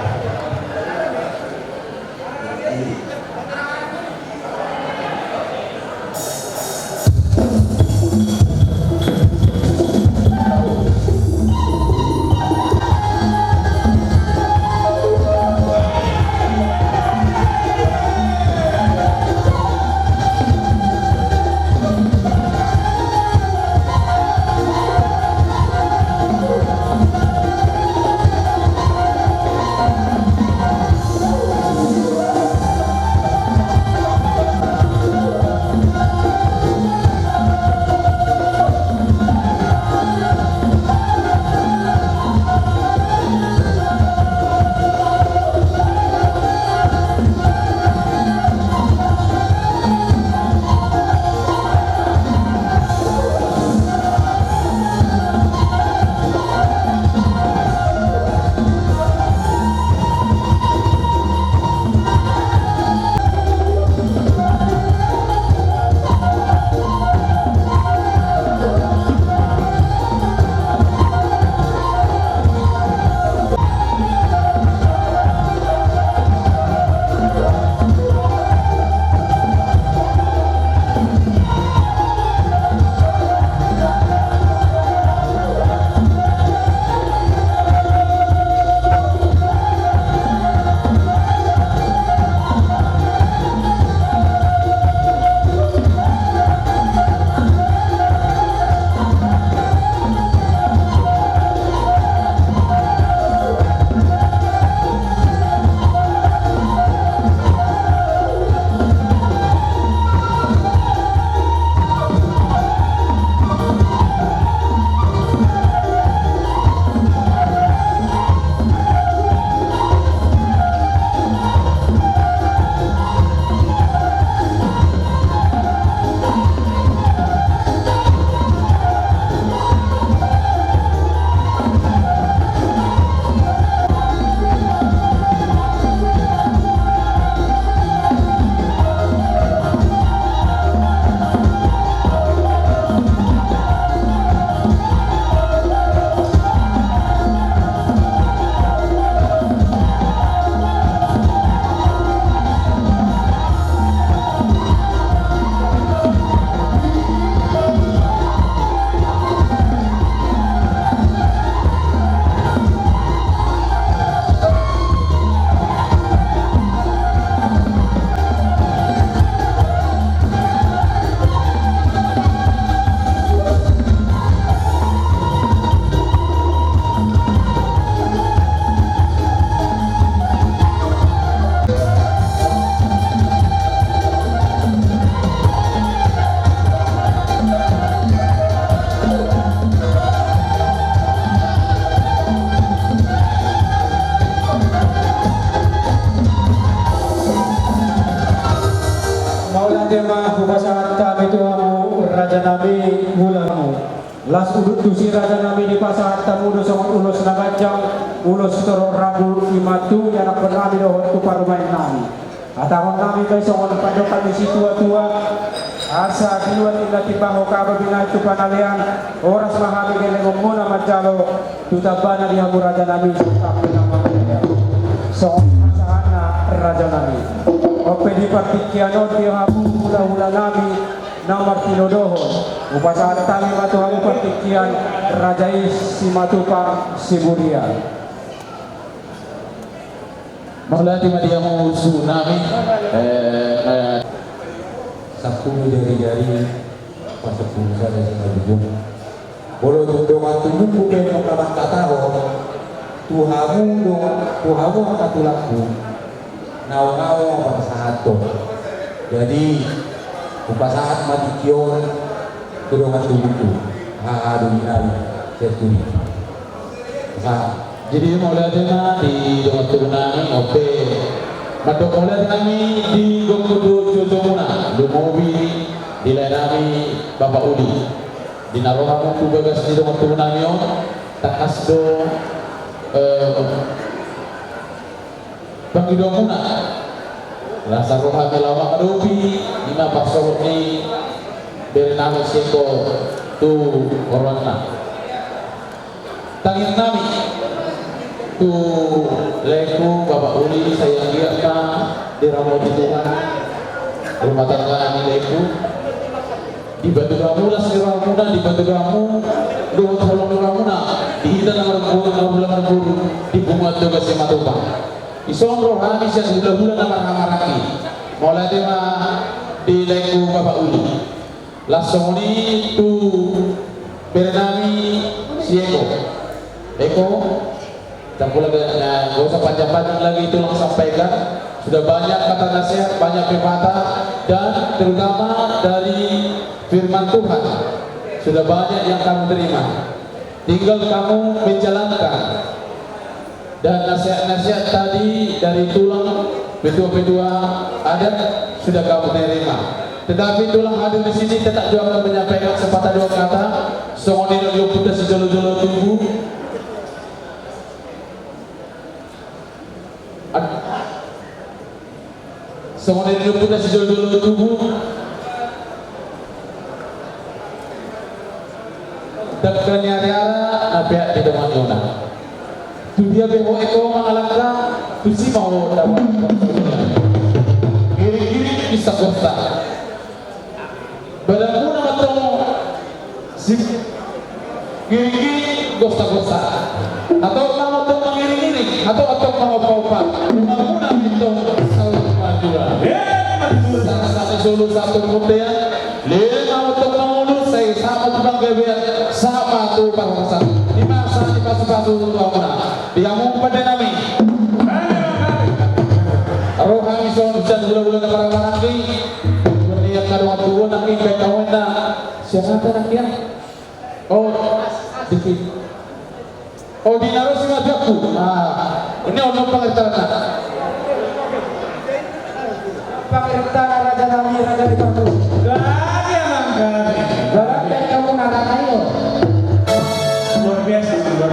tema pasangan kami tuamu raja nabi mulamu las udut dusi raja nabi di pasangan tamu dosong ulus nagajang ulus torong rabu imatu yang nak bernami dohon tu parumain nami atahon nami kay songon padokan di situa-tua asa kiluan ila tibaho kaba bina itu panalian oras mahami geleng muna majalo tutabana di hamu raja nabi tapi nama songon pasangan raja nabi Ope di partikiano di hamu hula-hula nami nomor tilodoho upacara tami matu hamu partikian rajai si matupa siburia Maulati madiamu tsunami sepuluh jari-jari pas 10 saja saya bujung Bolo tundo matumu bukan kaman kataho tuhamu katulaku naw-naw ang pasahat to. Jadi upasahat matikion tulungan tubuhku haadunari seturi. jadi maulati na di doa turunani ope madok maulati nami di gomudu jojomuna lumobi di lainami Bapak Uli di naroha mo bagas di doa turunani on takas do bagi domuna rasa rohani lawak adopi lima pasal ni bernama seko tu corona tangin nami tu leku bapak uli sayang dia ka diramo di Tuhan rumah tangga ni leku di batu ramuna sira ramuna di batu ramu do tolong ramuna di hita lamar buru di bunga tuga sematupa isong rohani siya hula-hula na marhamaraki mulai dia di leku bapak uli langsung ni tu bernami si Eko tak pula gak usah panjang-panjang lagi itu langsung sampaikan sudah banyak kata nasihat banyak pepatah dan terutama dari firman Tuhan sudah banyak yang kamu terima tinggal kamu menjalankan dan nasihat-nasihat tadi dari tulang petua-petua adat sudah kamu terima tetapi tulang hadir di sini tetap juga akan menyampaikan sepatah dua kata songoni dan yopuda sejolo-jolo tubuh songoni dan yopuda sejolo-jolo tubuh dan kenyariara nabiak di depan yona tu dia beho eko mengalahkan tu si mau dapat kiri-kiri bisa kosta badanku nama tong si kiri-kiri kosta atau nama tong mengiring-iring atau nama paupat rumahmu nama itu selalu madura sama-sama solo satu kemudian lima tong mengulus saya sama tukang geber sama tu parasa di masa di pasu-pasu tu aku diamung pada nami rohani son bisa gula-gula na barang-barang ni berniat na doa tuwa na kay kawan na siya nak yan oh dikit oh dinaro si madyaku ini ono pangertaan na Pangertaan Raja Nami Raja di Pampus Gak ada berarti kamu narang ayo luar biasa Tidak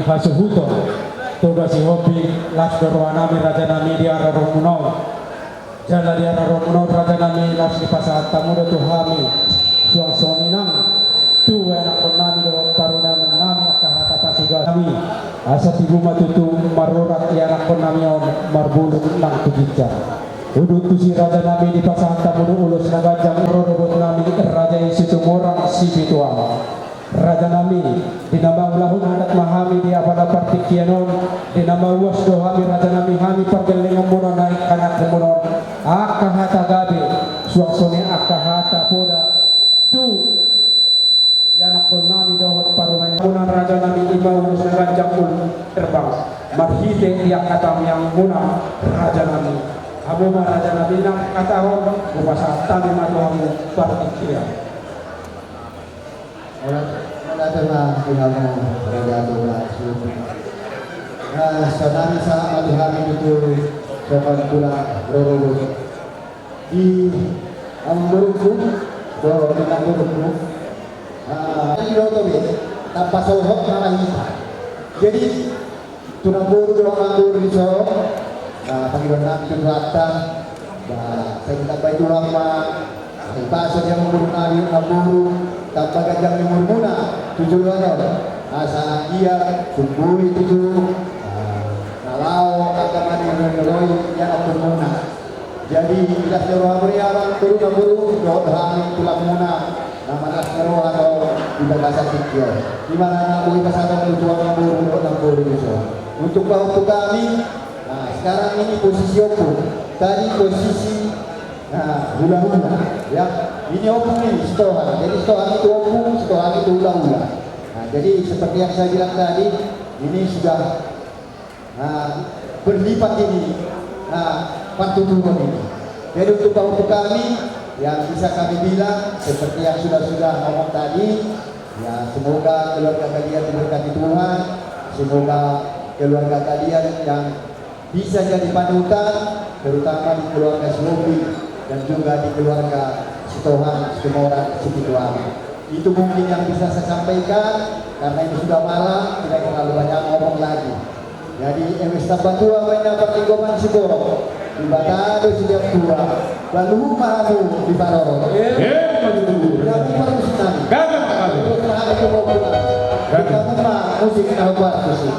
Basuhuto tugas si hobi las berwanami raja nami di arah Romuno jala di arah Romuno raja nami las di pasar tamu tu hami suang soninang tu anak nami do paruna nami akahata pasiga kami asa tibu matutu marurat ya anak nami marbulu nang tujija udut tu si raja nami di pasar tamu ulus nagajang robot nami raja isitu morang si bituang raja nami dinamang lahun anak mahami di apada partikianon dinamang was dohami raja nami hami pergelingan muno naik anak kemunon akahata gabe suaksone akahata poda tu yanak nami dawat parumain munan raja nami imau seganjang terbang marhite yang katam yang muna raja nami abu raja nami nang katahon upasa tami matuhamu partikian Wala telah tinggalnya raja doa suku. Nah, sanami sa alihami itu sopan pula roro di amburku do dengan burukku. Ini rotobe tanpa sohok nama kita. Jadi tunang buru do amur di sohok. Panggilan nabi itu rata. Saya kita baik ulama. Pasal yang memburu nabi amburu tanpa gajang yang murmuna tujuh orang asa dia sumbui tujuh kalau agama yang ngeroi yang murmuna jadi kita seluruh beriawan turun buru doa kami tulang muna nama nasro atau tidak kasar pikir di mana anak boleh pasang tujuan buru itu untuk waktu kami sekarang ini posisi opung tadi posisi hula-hula ya ini opung nih setohan jadi setohan itu opung setohan itu hula-hula jadi seperti yang saya bilang tadi ini sudah berlipat ini pantuturun ini jadi untuk kami yang bisa kami bilang seperti yang sudah ngomong tadi ya semoga keluarga kalian diberkati Tuhan semoga keluarga kalian yang bisa jadi panutan terutama di keluarga Slobi dan juga di keluarga setohan semua orang spiritual. Itu mungkin yang bisa saya sampaikan karena ini sudah malam tidak terlalu banyak ngomong lagi. Jadi emis tabatua banyak pertinggoman sigoro di batado setiap tua lalu malu di Baroro. Kami harus senang. Terus terang itu mau pulang. Kita rumah musik buat musik.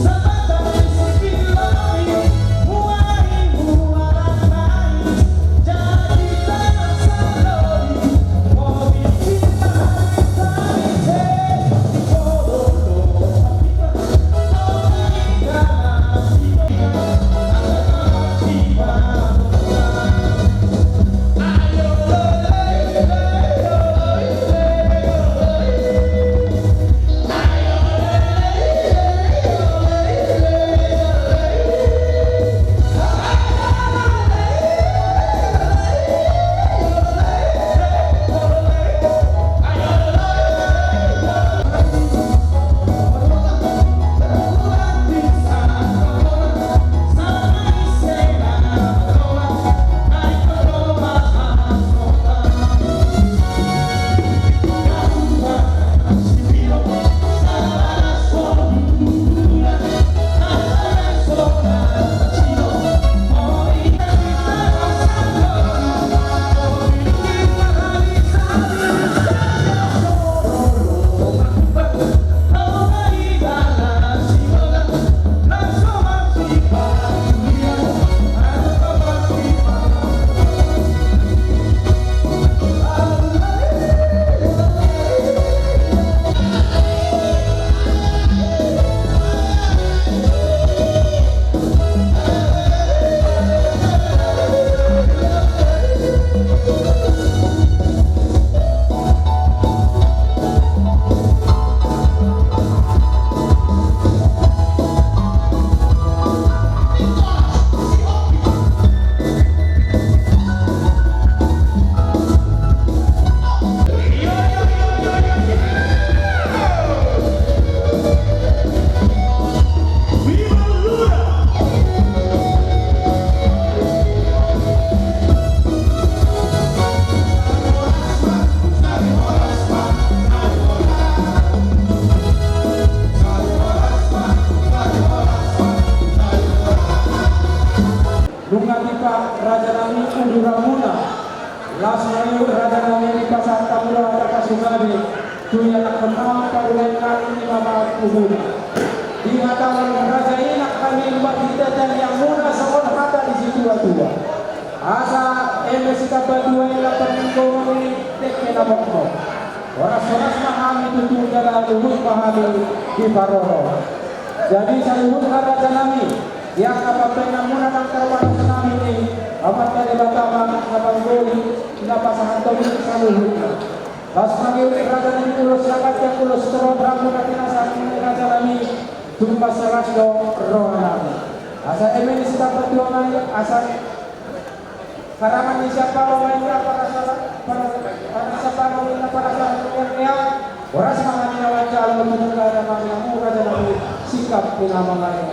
Sabata Mugabe tuya nak kenal parulan kali ini Bapak Uhud di hadapan raja ini kami mbak kita dan yang muda sekolah kata di situ tua asa MSK berdua yang peningkong ini tekena bokno orang-orang mahami tutup jalan Uhud mahami di Baroro jadi saluhut raja nami yang apabila menggunakan kawan senam ini apabila batama kapal goli napasahan tobi saluhut pas panggil raja nami pulos rakat yang pulos teror ramu katina saat ini raja nami tumpas seras do rohanami asa emen sita perjuangan asa karangan siapa orang para siapa orang para yang orang semangat lawan calon menunggu kami raja nami sikap pengamangan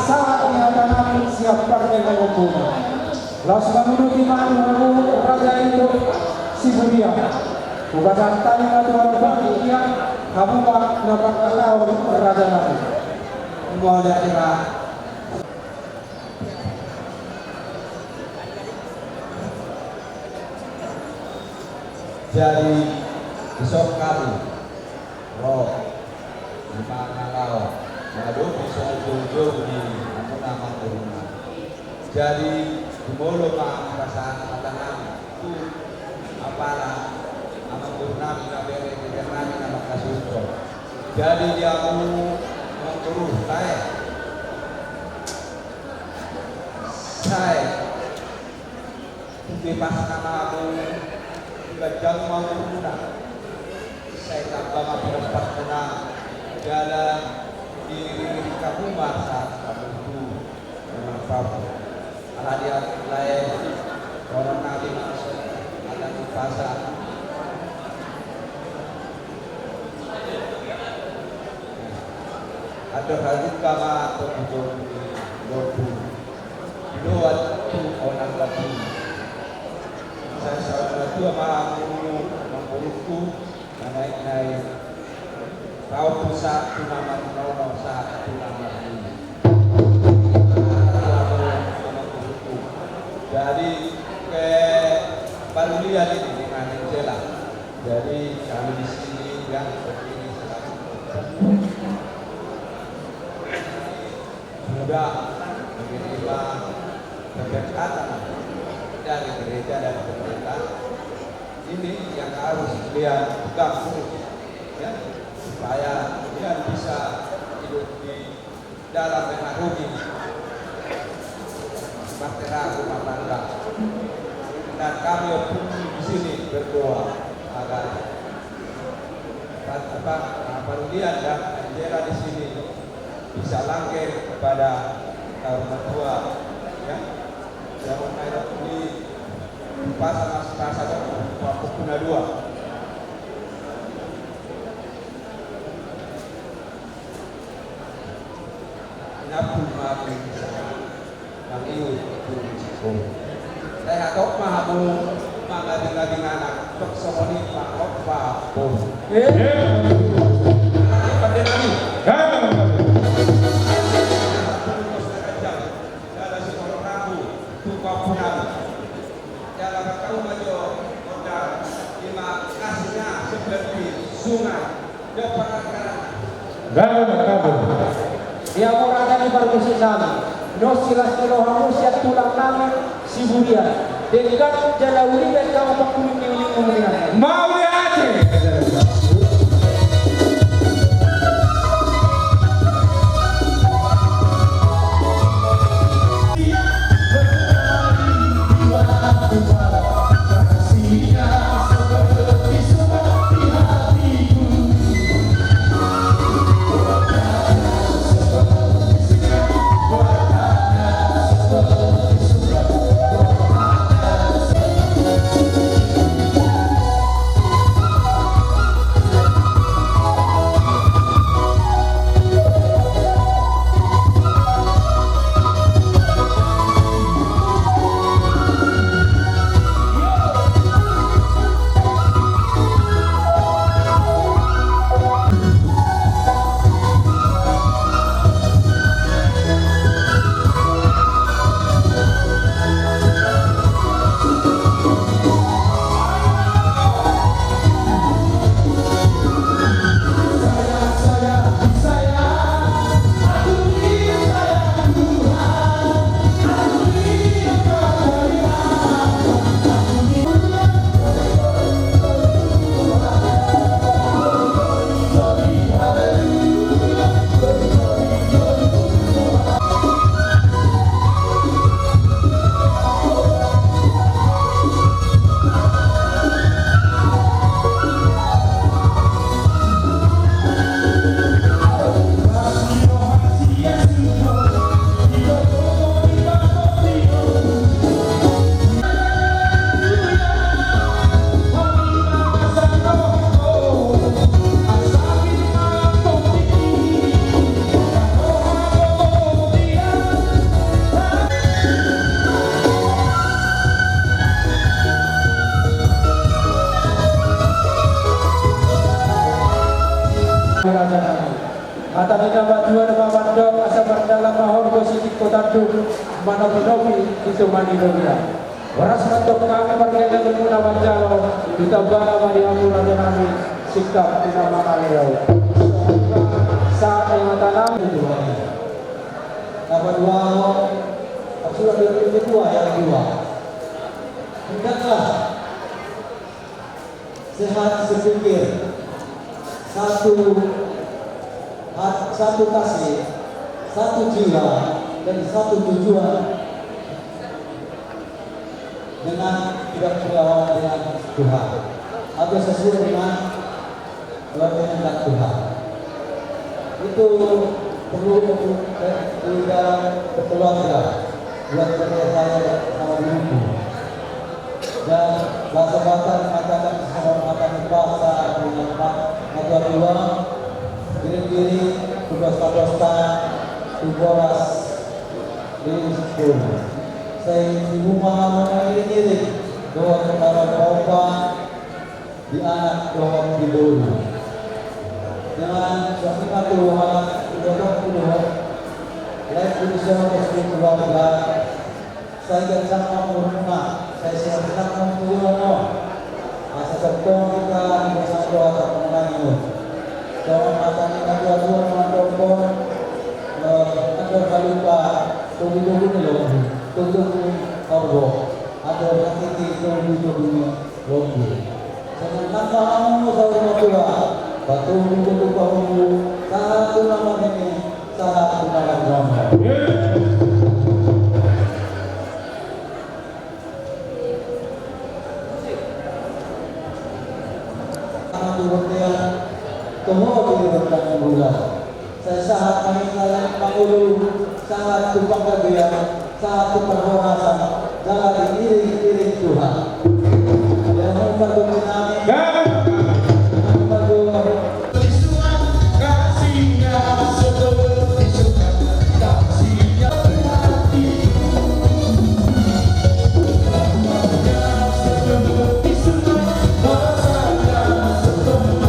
saat nyata nami siap pakai pengumpul las menuruti malu raja itu Siburia bukan tanya Tuhan bagian kamu dapat tahu raja nami mau lihat jadi besok kali roh di mana kau madu bisa jujur di nama rumah jadi di mulut perasaan katakan itu apalah nama Tuhan nama Tuhan nama kasih jadi dia mau mengurus saya bebas nama aku gajang mau menang saya tambah mendapat menang dalam diri kamu masa kamu itu apa hadiah lain orang nabi masuk ada di pasar ada hadis kama atau itu lobu dua orang lagi saya salah dua mengurusku naik kau pusat nama nomor satu nama ini dari ke Parulian ini dengan Angela jadi kami di sini yang begini sudah menerima kedekatan dari gereja dan pemerintah ini yang harus kalian pegang ya supaya kalian bisa hidup di dalam mengarungi bahtera rumah tangga dan kami pun di sini berdoa agar Parulian dan Angela di sini bisa langgeng kepada orang tua ya yang mengajar di pasar waktu Puna 2 napul maafin ang iyo saya hatok mahabulong mga dinaging anak tok sa kunin pakok pakok pagdinami Yang murada di permisi nami no silas kilohamu siap tulang nami Siburia dekat jalawuri dan kamu makulim ini mau lihat tani nama dua nama mandok asa berdalam mahon posisi kota dulu mana benobi itu mani dobia. Waras mandok kami berkaitan dengan wanjalo ditambah mari amul kami sikap di nama kalian. Saat yang tanam itu Nama dua sudah dari kedua yang kedua. Hendaklah sehat sepikir, satu kasih, satu jiwa dan satu tujuan dengan tidak berlawan dengan Tuhan atau sesuai dengan kehendak Tuhan. Itu perlu di dalam keluarga buat saya sama diriku. Dan bahasa-bahasa mengatakan kehormatan bahasa dengan mata dua diri dosa-dosa tuboras di sekolah. Saya ibu maha diri doa kepada Bapa di anak doa di dulu. Dengan suami Tuhan doa Tuhan lain berusaha untuk keluarga. Saya sama rumah, saya siapkan mempunyai masa depan kita bersama doa kemenangan. Doa matanya Tuhan mendorong agar lupa tunggu korbo atau hati tunggu lobu. Jangan kamu saudara tua, batu tunggu kamu satu nama ini satu nama drama. Semua diri bertanggung bulan. Saya sangat mengingat Pangulu, sangat tumpang kegiatan, sangat perhorasan, jangan diri Tuhan. Yang membantu kami, membantu kasihnya seperti suka kasihnya hati. Seperti suka rasanya seperti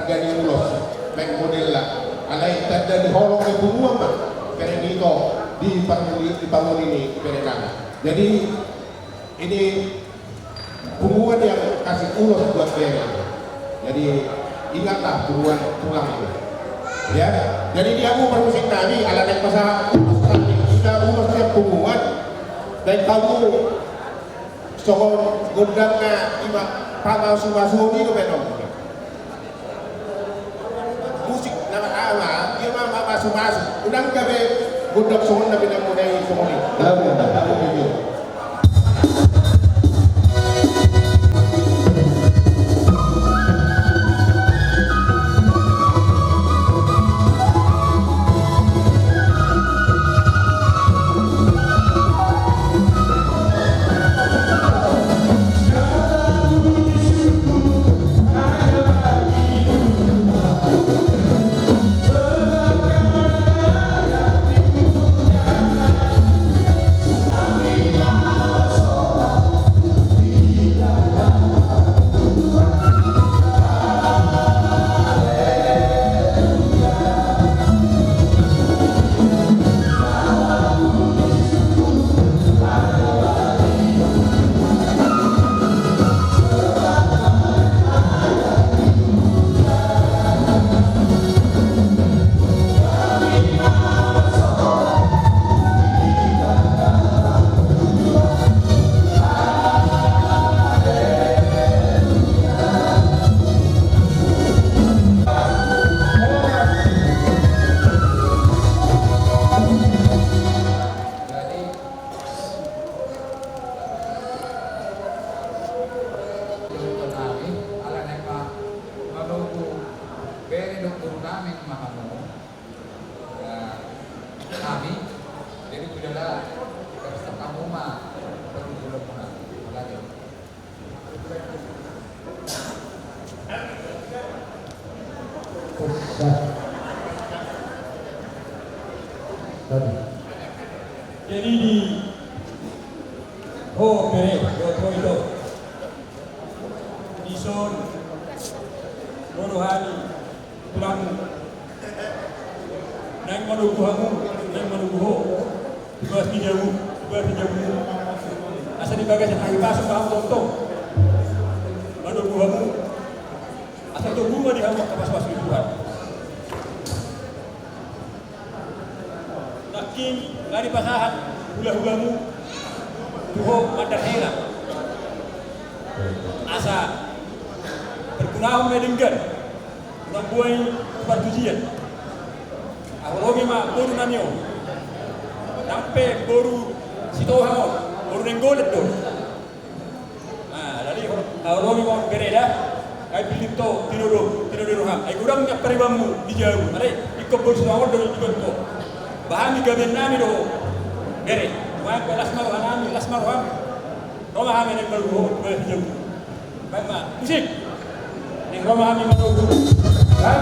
margani ulos baik model lah alai tanda di holong ke bumuang mah keren itu dibangun ini kerenan. Jadi ini bumuan yang kasih ulos buat keren. Jadi ingatlah bumuan tulang itu. Ya, jadi dia mau permusik kami ala nek pasah ulos kami sudah ulos tiap bumuan dan kamu soal gondangnya ima pangau sumasuni itu benar. Musik nama awal dia mah masuk udah gawe gondang soal nabi namudai sumuni. Jadi di pere itu dison rohani tulang nang manuguhamu nang manuguho tugas dijauh asal dibagai setahun pasuk kamu tonton manuguhamu asal tunggu di kamu kapas Tuhan nakin dari pasahan hula-hulamu tuho madarhela asa berkunahum medinggan ulang buai bertujian awalogi ma boru nanyo nampe boru sitohamo boru nenggolet do dari awalogi ma bereda ay pilito tinodo ham ay kurang nya peribamu dijauh are ikut boru sitohamo do ikut bahami gaben nami do bere wa lasmar hanami lasmar ham roma hami nek baru be jëm bayma musik nek roma hami ma do Ah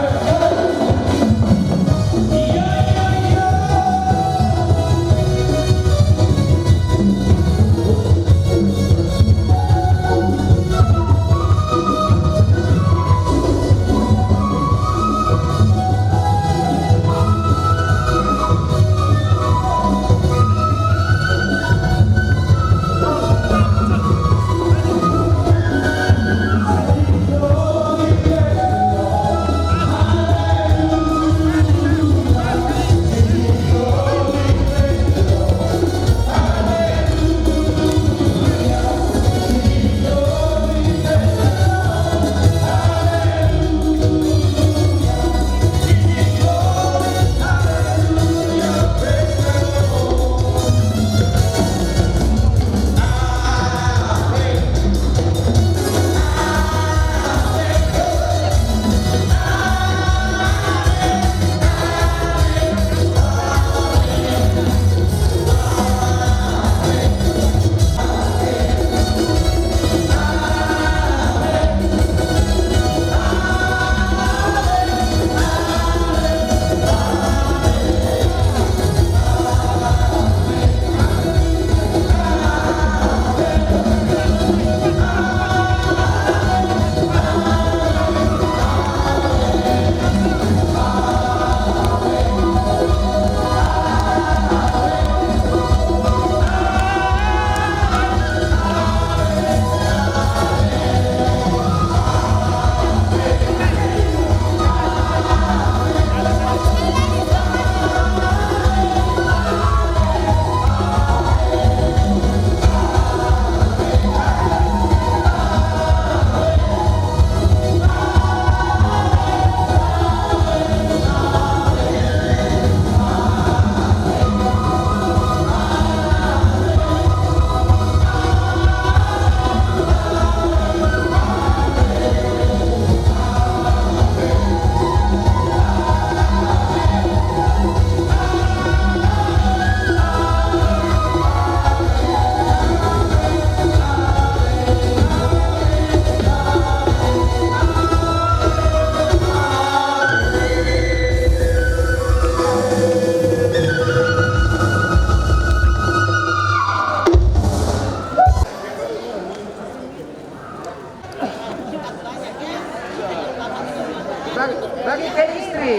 Bagi ke istri.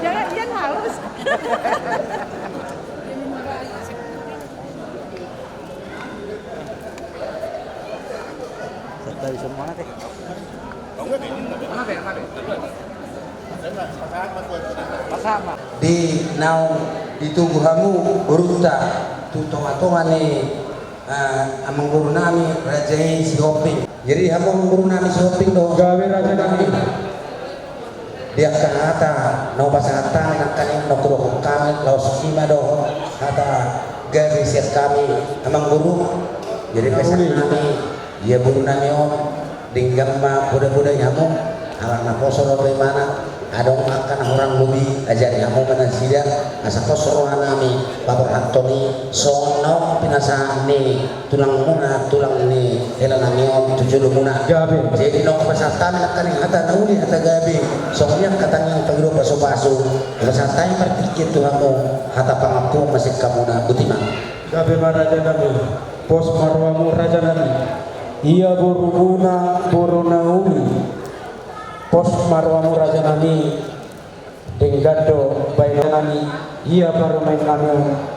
Jangan haus. Dari semua teh. Di naung di tubuh kamu beruta tu tonga-tonga ni amang guru nami rajai si Hoping. Jadi amang guru nami si Hoping do gawe raja nami dia kata no pasata nak kaning no kudo kami laos kima do kata gawe siat kami amang guru. Jadi pesan nami ya guru nami om dinggam ma budak-budak nyamuk alang na kosoro mana adong makan orang lubi ajar nyamu mana sida asa kosoro nami bapak Antoni sono pinasane tulang muna tulang ni ela nami om tujuh muna gabe jadi no pasatan akan yang kata nauli kata gabe soalnya katanya yang pagiro paso-paso pasatan pertikit tuhamu hata pangapu masih kamu na butimang gabe raja nami pos marwamu raja nami iya buruna burunaumi pos marwamu raja nami denggado bayi nami iya baru main nami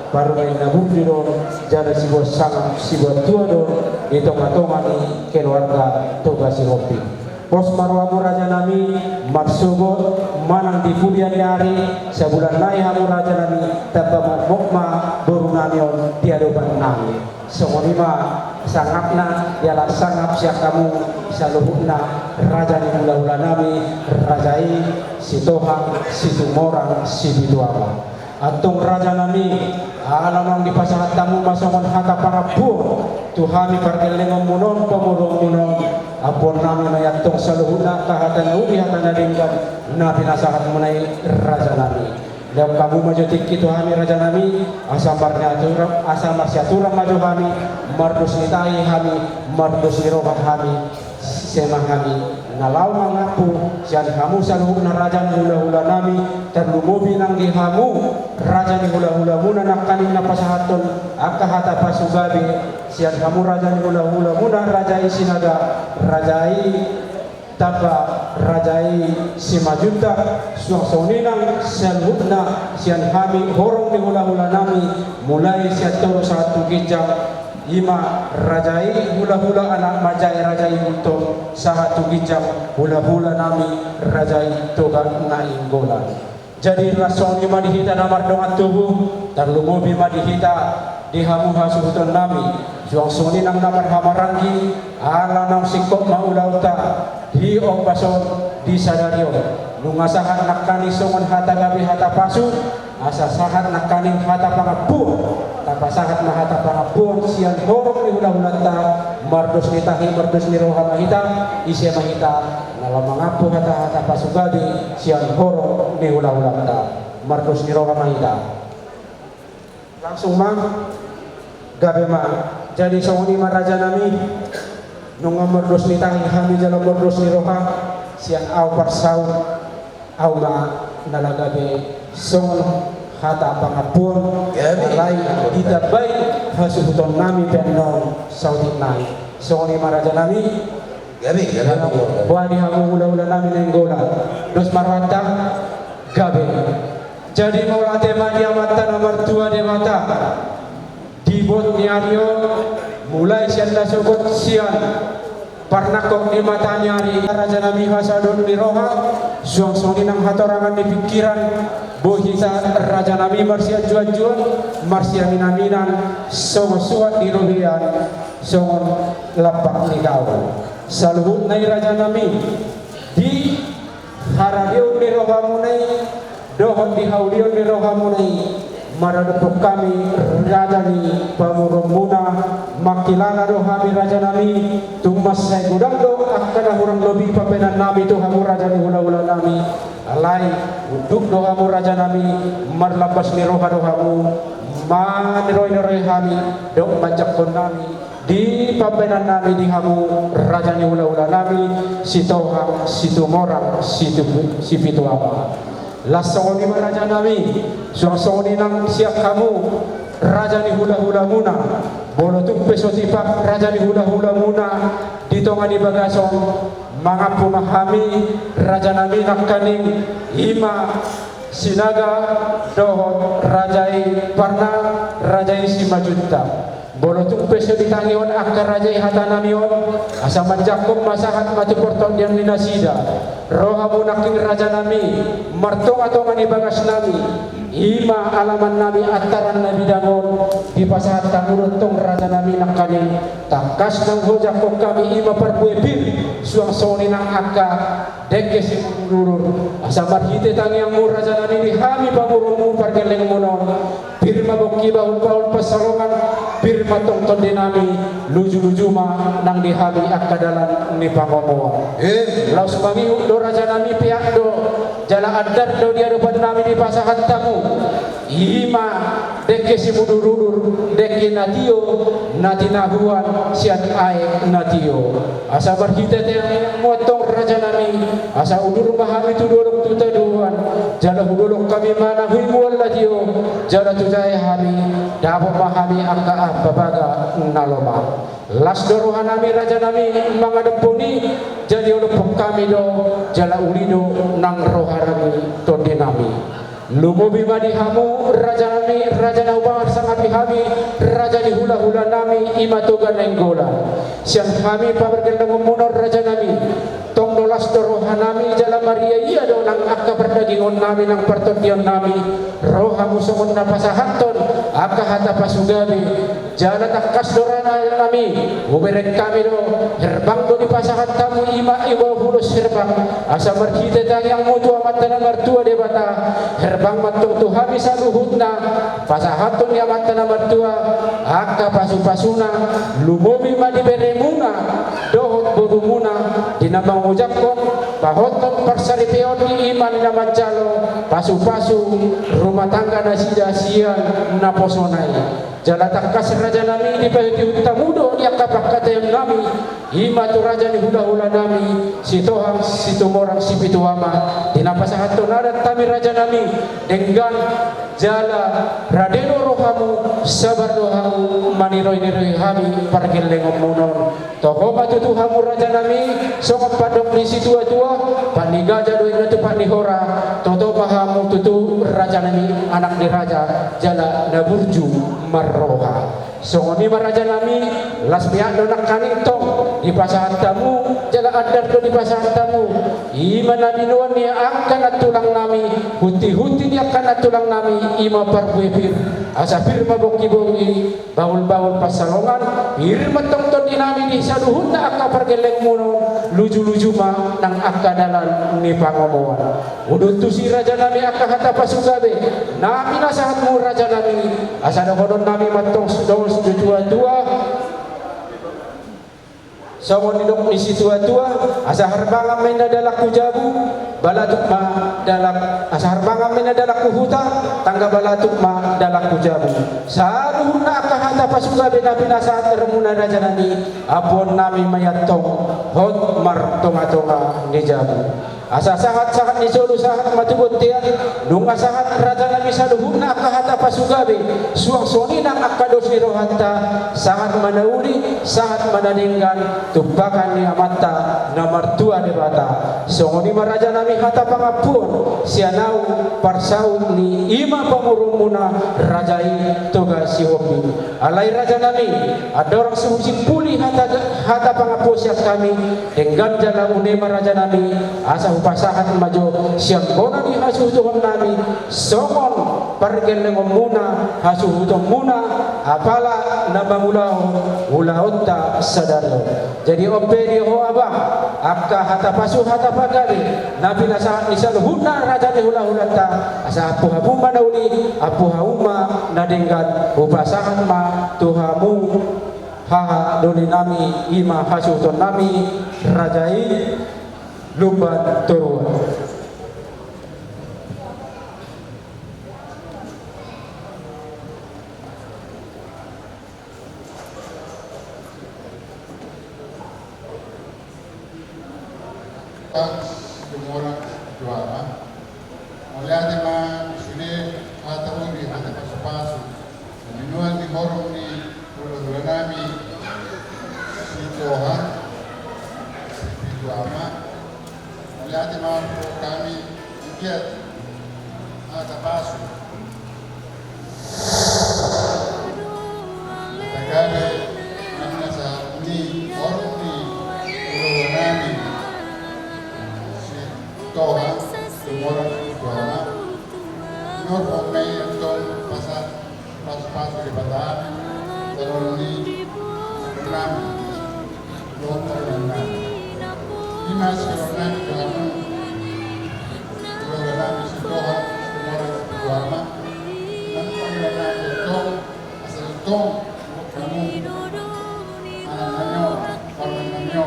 baru main nabudiro jadi si bos sangat si bos tua do itu matongani keluarga tugas si Hopi pos marwamu raja nami maksugo manang di pudian hari sebulan naik hamu raja nami tabamu mukma burunamion tiadoban nami songonima sangatna ialah sangat siap kamu saluhuna raja ni mula-mula nami rajai si Tohang si Tumorang si Bituama atung raja nami alamang di pasangan tamu masongon hata parapur Tuhami pergelengong munon pemurung munon apun nami mayatung saluhuna kahatan ubi hata nadinggan na pinasahat menai raja nami dan kamu majutik itu kami raja nami asam marsiaturam maju kami mardus nitahi kami mardus nirobat kami semah kami nalau mengaku sian kamu saluhuk na raja ni hula-hula nami terlumubi nang di kamu raja ni hula-hula muna nakaning na pasahaton akahata pasugabi sian kamu raja ni hula-hula muna rajai sinaga rajai tapa rajai si majuta suang-suninang selhutna sian kami horong di hula-hula nami mulai siat toro satu gijang ima rajai hula-hula anak majai rajai untuk satu gijang hula-hula nami rajai toga nainggolan jadi rasoni madihita namar dongat tubuh terlumubi madihita di hamu hasuhuton nami suang-suninang namar hamarangi ala nam sikop maulauta di opason di sadario nungasahan nakani songon hata gabi hata pasu asa sahat nakani hata pangapun tanpa sahat na hata pangapun sian horok ni hula-hulata mardus ni tahi mardus ni roha mahita isya mahita nalam mangapu hata-hata pasugadi sian horok ni hula-hulata mardus ni roha mahita langsung mang gabe mang jadi songoni maraja nami nunga merdus ni tahi kami jalan merdus ni roha siang au parsau au ma nalagabe songon hata pangapun alai tidak baik hasuhuton nami penon saudik nai songoni maraja nami gabe wadi hamu ula-ula nami nenggola dos marwata gabe jadi maula tema dia mata nomor 2 dia mata dibot niario mulai sian lasokot sian parnakok di mata nyari raja nami hasadun di roha suang-suang nang hatorangan di pikiran bohita raja nami marsia juan-juan marsia minaminan songo suat di rohian songon lapak ni kawan saluhut nai raja nami di haradio di roha munai dohot di haudio di roha munai maradepok kami raja ni pamurumuna makilana do kami raja nami tumas saya gudang do akana hurang lobi papenan nami tu hamu raja ni hula-hula nami alai untuk do hamu raja nami marlabas ni roha do hamu man roi kami do majak kon nami di papenan nami di hamu raja ni hula-hula nami si Tohang si Tumorang si Bituama lasongoni raja nami suang-songoni nang siap kamu raja ni hula-hula muna bolo tumpe sotipak raja ni hula-hula muna di tonga di bagasong mga pumahami raja nami nakaning ima sinaga dohot rajai parna rajai simajunta bolotung peso ditangion akar rajai hatanamion asa manjakom masahat matu porton yang minasida roha munaking raja nami martong atau manibagas nami ima alaman nami ataran nabi dangon di pasahat tanurut tong raja nami nakaning tangkas nang hojak ko kami ima perbuebir suang soni nang akka deke si nurur asa marhite tangiang mu raja nami di hami pamurung pargeleng munon pirma boki baul pasalongan pirma tong dinami luju ma nang dihami akadalan ni pangomo laus kami do raja nami pihak do jala adar do dia depan nami di pasahat tamu ima deke si mudur-udur deke natio natinahuan sian ae natio asa berhita yang motong raja nami asa udur mahami tudorok tutaduan jala hudolok kami mana himual natio jala tujai hami dapat mahami angka babaga naloma las dorohan nami raja nami mga demponi jadi oleh kami do jala ulido nang roharami tonde nami lumobi madi hamu raja nami raja naubar sangat bihami raja di hula-hula nami imatoga nenggola siang kami pabergendang memunor raja nami tong dolas dorohan nami jala maria iya do nang akka berdagingon nami nang pertondion nami rohamu songon napasahanton akka hata pasugabi jala takas dorana nami uberek kami do herbang do di pasahan tamu ima iwa hulus herbang asa marhita yang mutu amat tanah mertua debata herbang matung tuhami saluhutna pasahatun ya amat tanah mertua akka pasu-pasuna lumobi madi beremuna dohot bodumuna dinamang ujakon pahoton persaripeon di iman nama jalo pasu-pasu rumah tangga nasida sian naposonai jala takas raja nami di pahiti utamudo dia kapak kata yang nami ima tu raja ni hula-hula nami si tohang si tumorang si pituama dinapasahat tu nadat kami raja nami dengan jala radeno rohamu sabar dohamu maniroi-niroi hami pargeleng munon toko batu tuhamu raja nami sokap padok di si tua-tua paniga jadoi natu panihora toto pahamu tutu raja nami anak di raja jala naburju marroha songoni maraja nami las pihak donak kaning tong di pasahan tamu jala adar do di pasahan tamu ima nami nuan ni akan atulang nami huti-huti dia akan atulang nami ima parbuepir asa firma boki-boki baul-baul pasalongan firma tong di nami di saluhunda akka pergeleng munon luju-luju ma nang akka dalan ni pangomoan udut tu si raja nami akka hata pasugabe nami nasahatmu raja nami asa dohodon nami matong dong tua-tua somon dong isi tua-tua asa harbanga mena dalak kujabu balatuk ma dalak asa harbanga mena dalak kuhuta tangga balatuk ma dalak kujabu saluhuna akka hata pasugabe nabi nasahat remuna raja nami apon nami mayatong hot mar tonga-tonga ni jabu asa sahat-sahat ni solu sahat matubot tiyan nung asahat raja nami saluhuna akka hata pasugabe suang soni nang akka dosi rohanta sahat manauli sahat mananinggan tumpakan ni amata na martua ni bata songoni maraja nami hata pangapun sianau parsaut ni ima pamurumuna rajai toga si hobi alai raja nami ada orang sehusin puli hata pangapun siap kami dengan jala unema raja nami asa pasahan maju siang bona di hasuh Tuhan nami somon pergeleng muna hasuh Tuhan muna apala nama ulaut tak sadar jadi ope di ho abang akka hata pasu hata pagari nabi nasahat nisaluhuna raja di hula-hula ta asa apu habu manauli apu hauma nadenggan upasahan ma tuhamu haha doni nami ima hasuh Tuhan nami rajai lupa turun semua juara oleh adema sini atau di hati pasu-pasu minuan di borong di pulau nami si Tuhan Situama melihat mampu kami angkat ada pasu tagade anna sa ni orti ulanami si toha tumora Situama nor omei antong pasar pas di bataan teroni enam nomor enam lima seorang dalam ulangan si toha tumora Situama dan panggilan tong asal tong kamu anak-anaknya orang-orangnya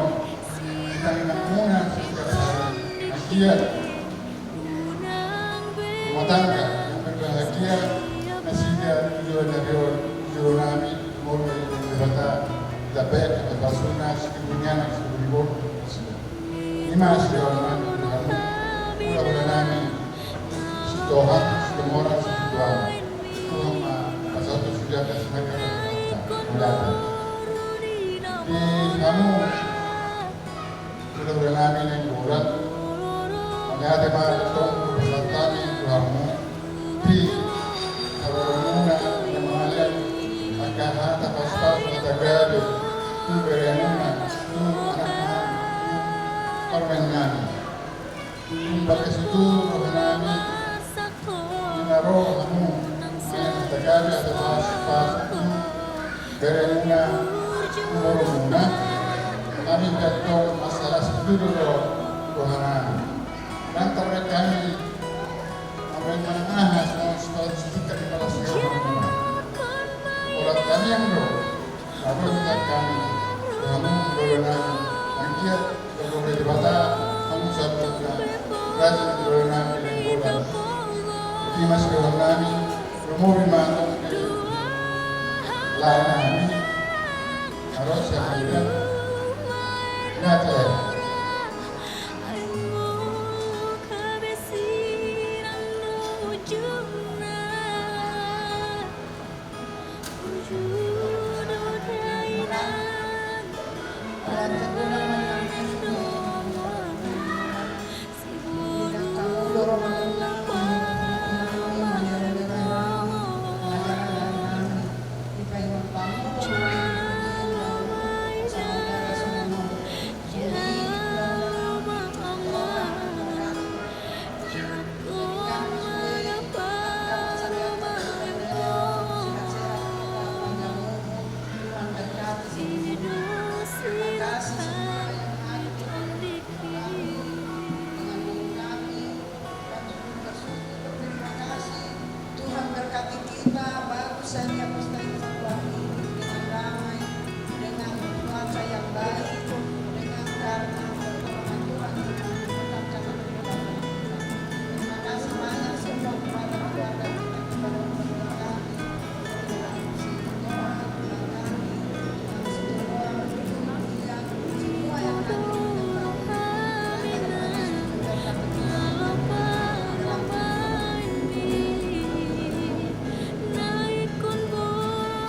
kita ingat muna setiap hari akhir rumah tangga yang berbahagia nasinya tujuan dari tujuan kami mulai dari kata dapat atau basuna sekitarnya sebelum lima seorang kamu ulang kami si Tuhan semua si Tuhan Tuhan pasal itu sudah sebagai kata di kamu sudah kami yang bulat melihat tema tong bersatami Tuhanmu di Arorona yang mengalir akan hata pasal tagade tu berenuna tu anak kormenani pakai situ rohanami dinaro kamu yang tagade atau pasal berenuna umuruna kami betul masalah setuju rohanami dan terkait kami menengah semua sekolah sudah di kelas orang kami yang apa kita kami kamu berenang angkiat kalau di bata kamu sabda rajin berenang di bola di masuk berenang rumuri mantung lain kami harus yang kita nyata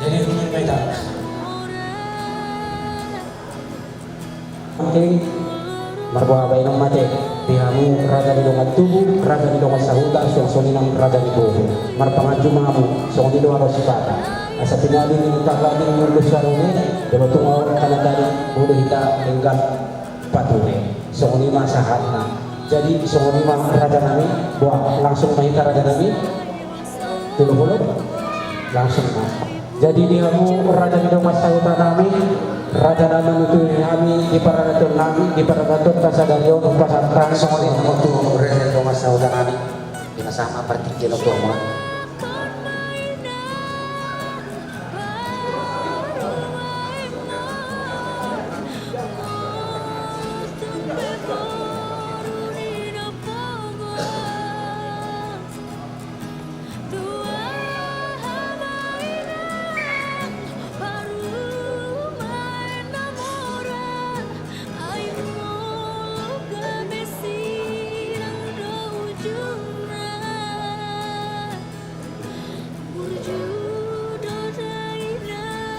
Jadi ingin beda. Oke, marbuah bainang mate. Tihamu raja di dongat tubuh, raja di dongat sahuta, soninang raja di bawah. Marpangan jumamu, di doa rosipata. Asa tinali ni tagadi ni mulus sarune, debatong orang kanan dari bulu hita enggan patune. Sonima sahatna. Jadi sonima raja nami, buah langsung mahita raja nami. Tulu langsung jadi dia mu raja di domas sauta nami raja nami itu kami di paradaton nami di paradaton kasadario pasatran semua waktu raja di domas sauta nami kita sama pertikil untuk mo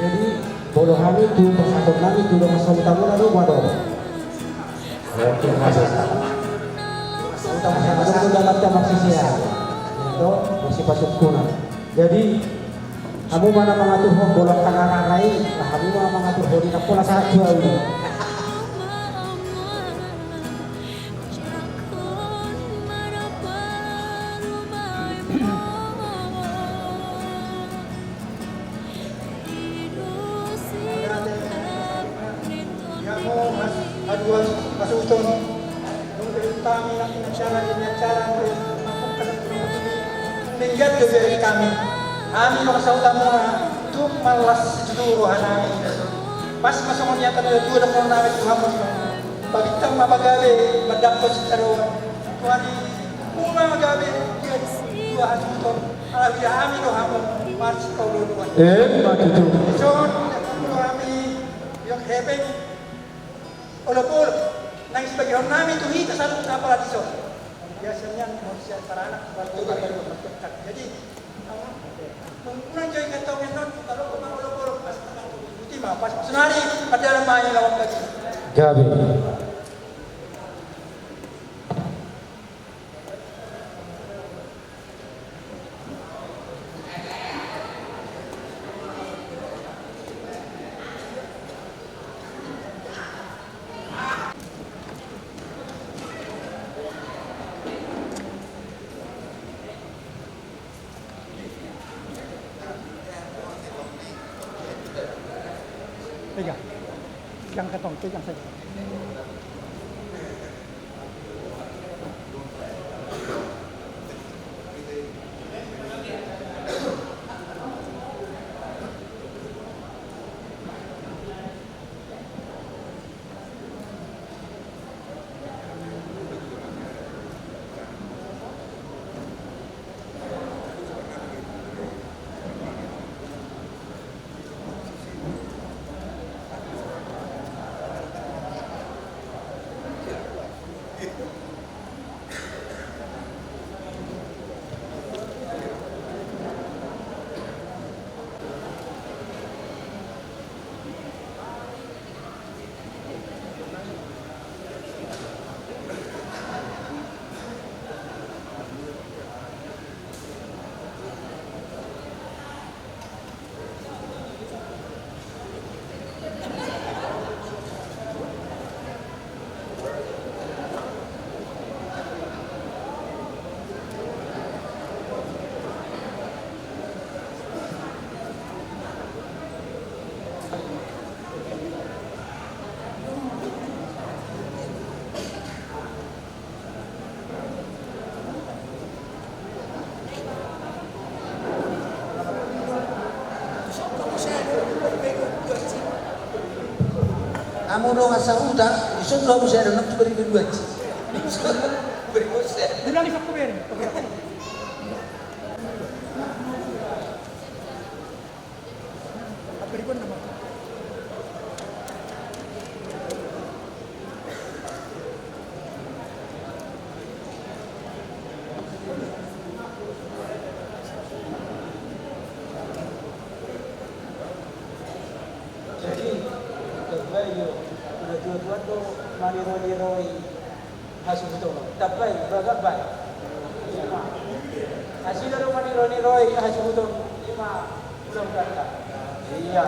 jadi bodoh kami tu pasal kami tu dah masuk tamu lalu bodoh. Terima kasih. Untuk dapat maksisia itu masih pasuk kuna. Jadi kamu mana mengatur bolak kanan rai, nah kamu mana mengatur hodi nak pola saat jual ini. Aduan masuton nung kami nak acara ini acara minggat dari kami mga saudara tu malas juduro hanami pas masuk niya tayo dua na namin tuhamos pagitang mapagabi madakot sa karuan kuani mga magabi dua hasuton ala kami no hamo march kauluan Matutu. so kami yung heaven Olopol, nang sebagai namin itu hita satu kapal di sana. Biasanya manusia para anak baru bertekad. Jadi, mungkin jangan kata menon kalau kemana olopol pas itu mah pas senari pada lemah yang lawan lagi. Gabi. Pegang ketong, pegang saja. Kamu dong asal udah, isu dua musim ada nak beri kedua sih. Beri musim. Bilang isap kuberi. Apa ribon nama? Maniro-niroi hasubuto tapai bagabay asilo ro maniro-niroi hasubuto lima pulang kata iya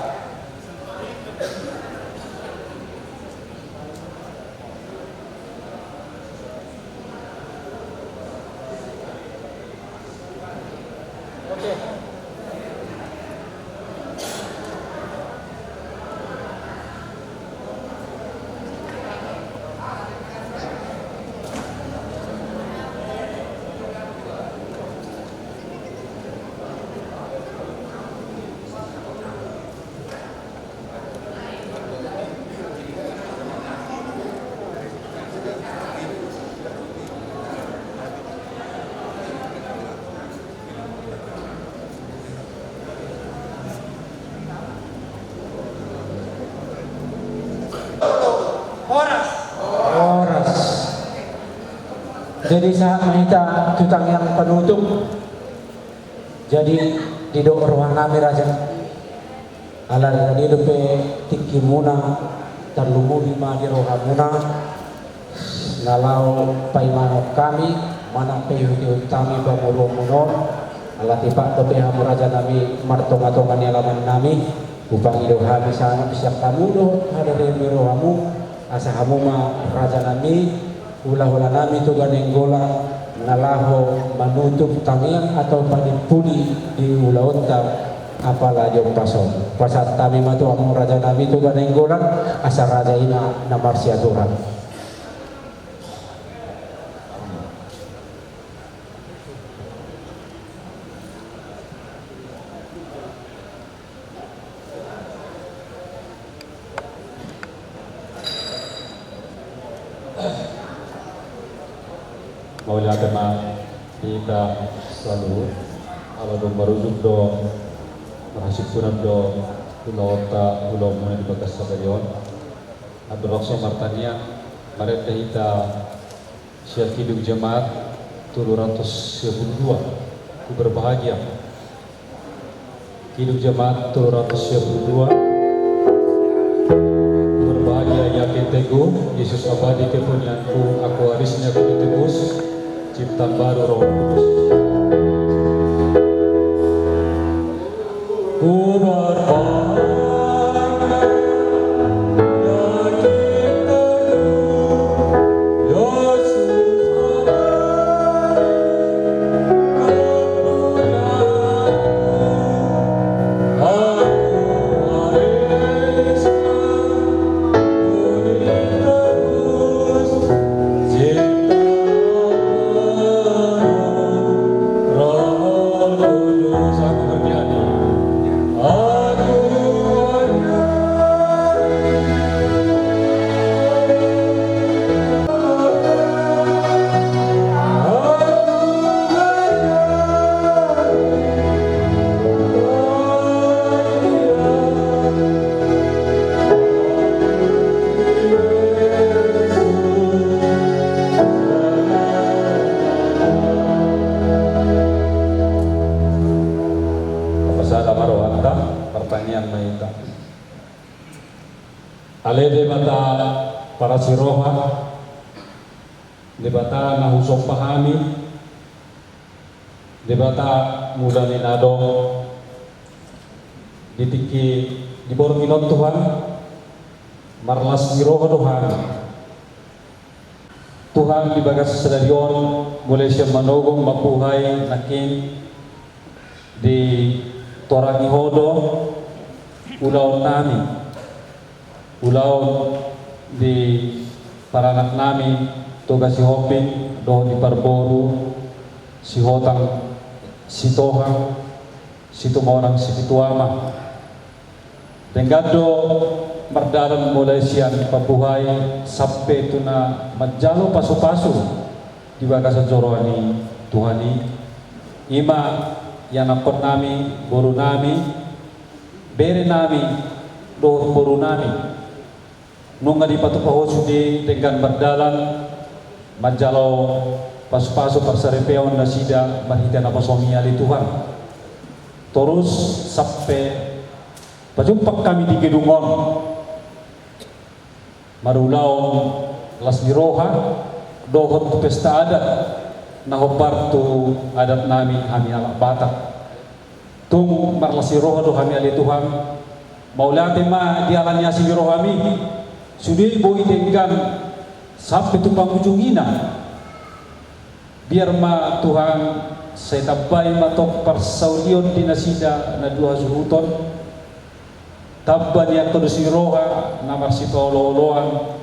oke Jadi saat mahita tutang yang penutup. Jadi di doa ruang nami raja. Ala di dope tikimuna terlumu lima di rohamuna ngalau paimanok kami manang peyuti kami pamulong munon alati pak tope hamu raja nami martonga-tonga ni alaman nami upang ido kami sana bisa kamu do hadare miro hamu asa hamu ma raja nami hula-hula nami tu ganenggola ngalaho menutup tangian atau panipuli di ulaunta apalah jom pason pasat kami matu hamu raja nami tu ganenggola asa raja ina namar siaturan. Maulah kena kita selalu kalau dong merujuk do berhasil punam do pulau mana di bagas stadion atau rokso martania mereka kita siap hidup jemaat 772 ku berbahagia hidup jemaat 772 berbahagia yakin teguh Yesus abadi kepunyaanku aku warisnya ku ditebus ciptaan baru Roh Kudus. Ku berbahagia yakin teguh Yesus pertanyaan mereka. Ale debata para siroha, debata nahusok pahami, debata muda ninadong, ditiki di borginot Tuhan, marlas siroha Tuhan. Tuhan di bagas stadion mulai siya manogong mapuhay nakin di Torangi Hodo ulaw nami ulaw di paranak nami toga si Hopin do di Parboru si Hotang si Tohang si Tumaurang si Pituama tenggado mardaran mulai siang pabuhay sampai itu na majalo pasu-pasu di bagasan joroni Tuhani ima yang nakot nami, boru nami, bere nami, doh boru nami. Nunga di patu pahosu di dengan berdalan, majalau pas-pasu persarepeon nasida mahita na pasomi ali Tuhan. Terus sampai pajumpak kami di Gedungon, marulaon las niroha, dohot pesta adat. Nahopar tu adat nami kami alak Batak tung marlasi roh do kami ali Tuhan maulate ma di alannya si roh kami sudi boi tenggan sampai tu pangujungina biar ma Tuhan saya tabai matok persaudion di nasida na dua suhuton tabban yang kudusi roha namar si paolo-oloan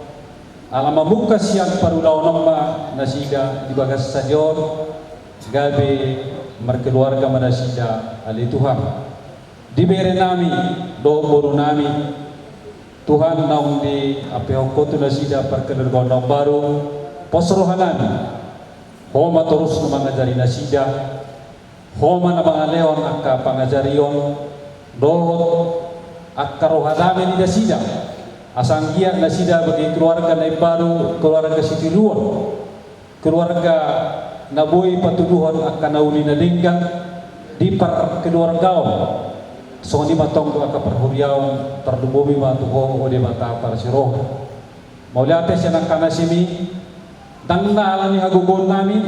alama muka siang parulaw nama nasida di bagas stadion gabe merkeluarga manasida ali Tuhan di bere nami do boru nami Tuhan naung di apehokotu nasida perkeluarga baru posrohanan homa terus mengajari nasida homa na mga leon akka pangajarion dohot akka rohadame ni nasida asanggia nasida bagi keluarga na baru keluarga Sitiluon keluarga naboy patuduhan akan nauli na linggang di par keluarga so di matong to aka perhuriaw tardubumi matuho o di mata para siroh maulate siya ng kanasimi Dang nalani hagugon namin,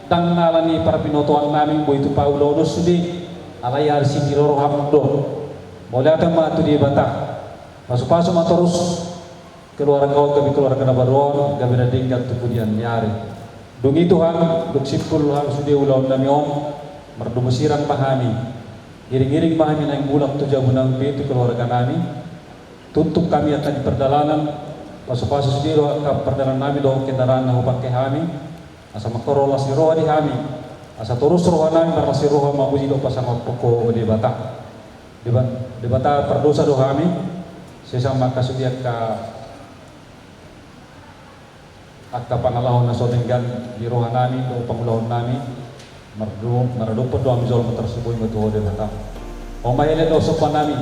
dang nalani para pinotoan namin bo itu paulonos sudi alay arsi diroro hamdo. Mulai tema tu di bata. Pasu-pasu matorus keluarga kau kami keluarga nabaron kami radingkat tu pudian nyari. Dungi Tuhan duk sipul hang sudi ulau namion merdu mesirang pahami. Giring-giring pahami naing bulak tu jabunang itu keluarga nami. Tutup kami akan di perjalanan pasu-pasu sudi roh perjalanan nami doh kendaraan na upang kami. Asa makorola si roh di kami. Asa terus roh nami para si roh mabuji do pasang poko di bata. Di bata perdosa do kami. Sesama kasudiak ka pangalahon na sonenggan di roh nami do pangulahon nami. Marado po do ang zolong tersebut betul de bata. O maile do sopan nami.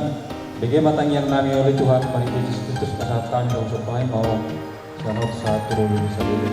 Bagaimana matang yang nami oleh Tuhan Tuhan Yesus Kristus pasal kami dalam sopan mau sanot sa turun sa dulo.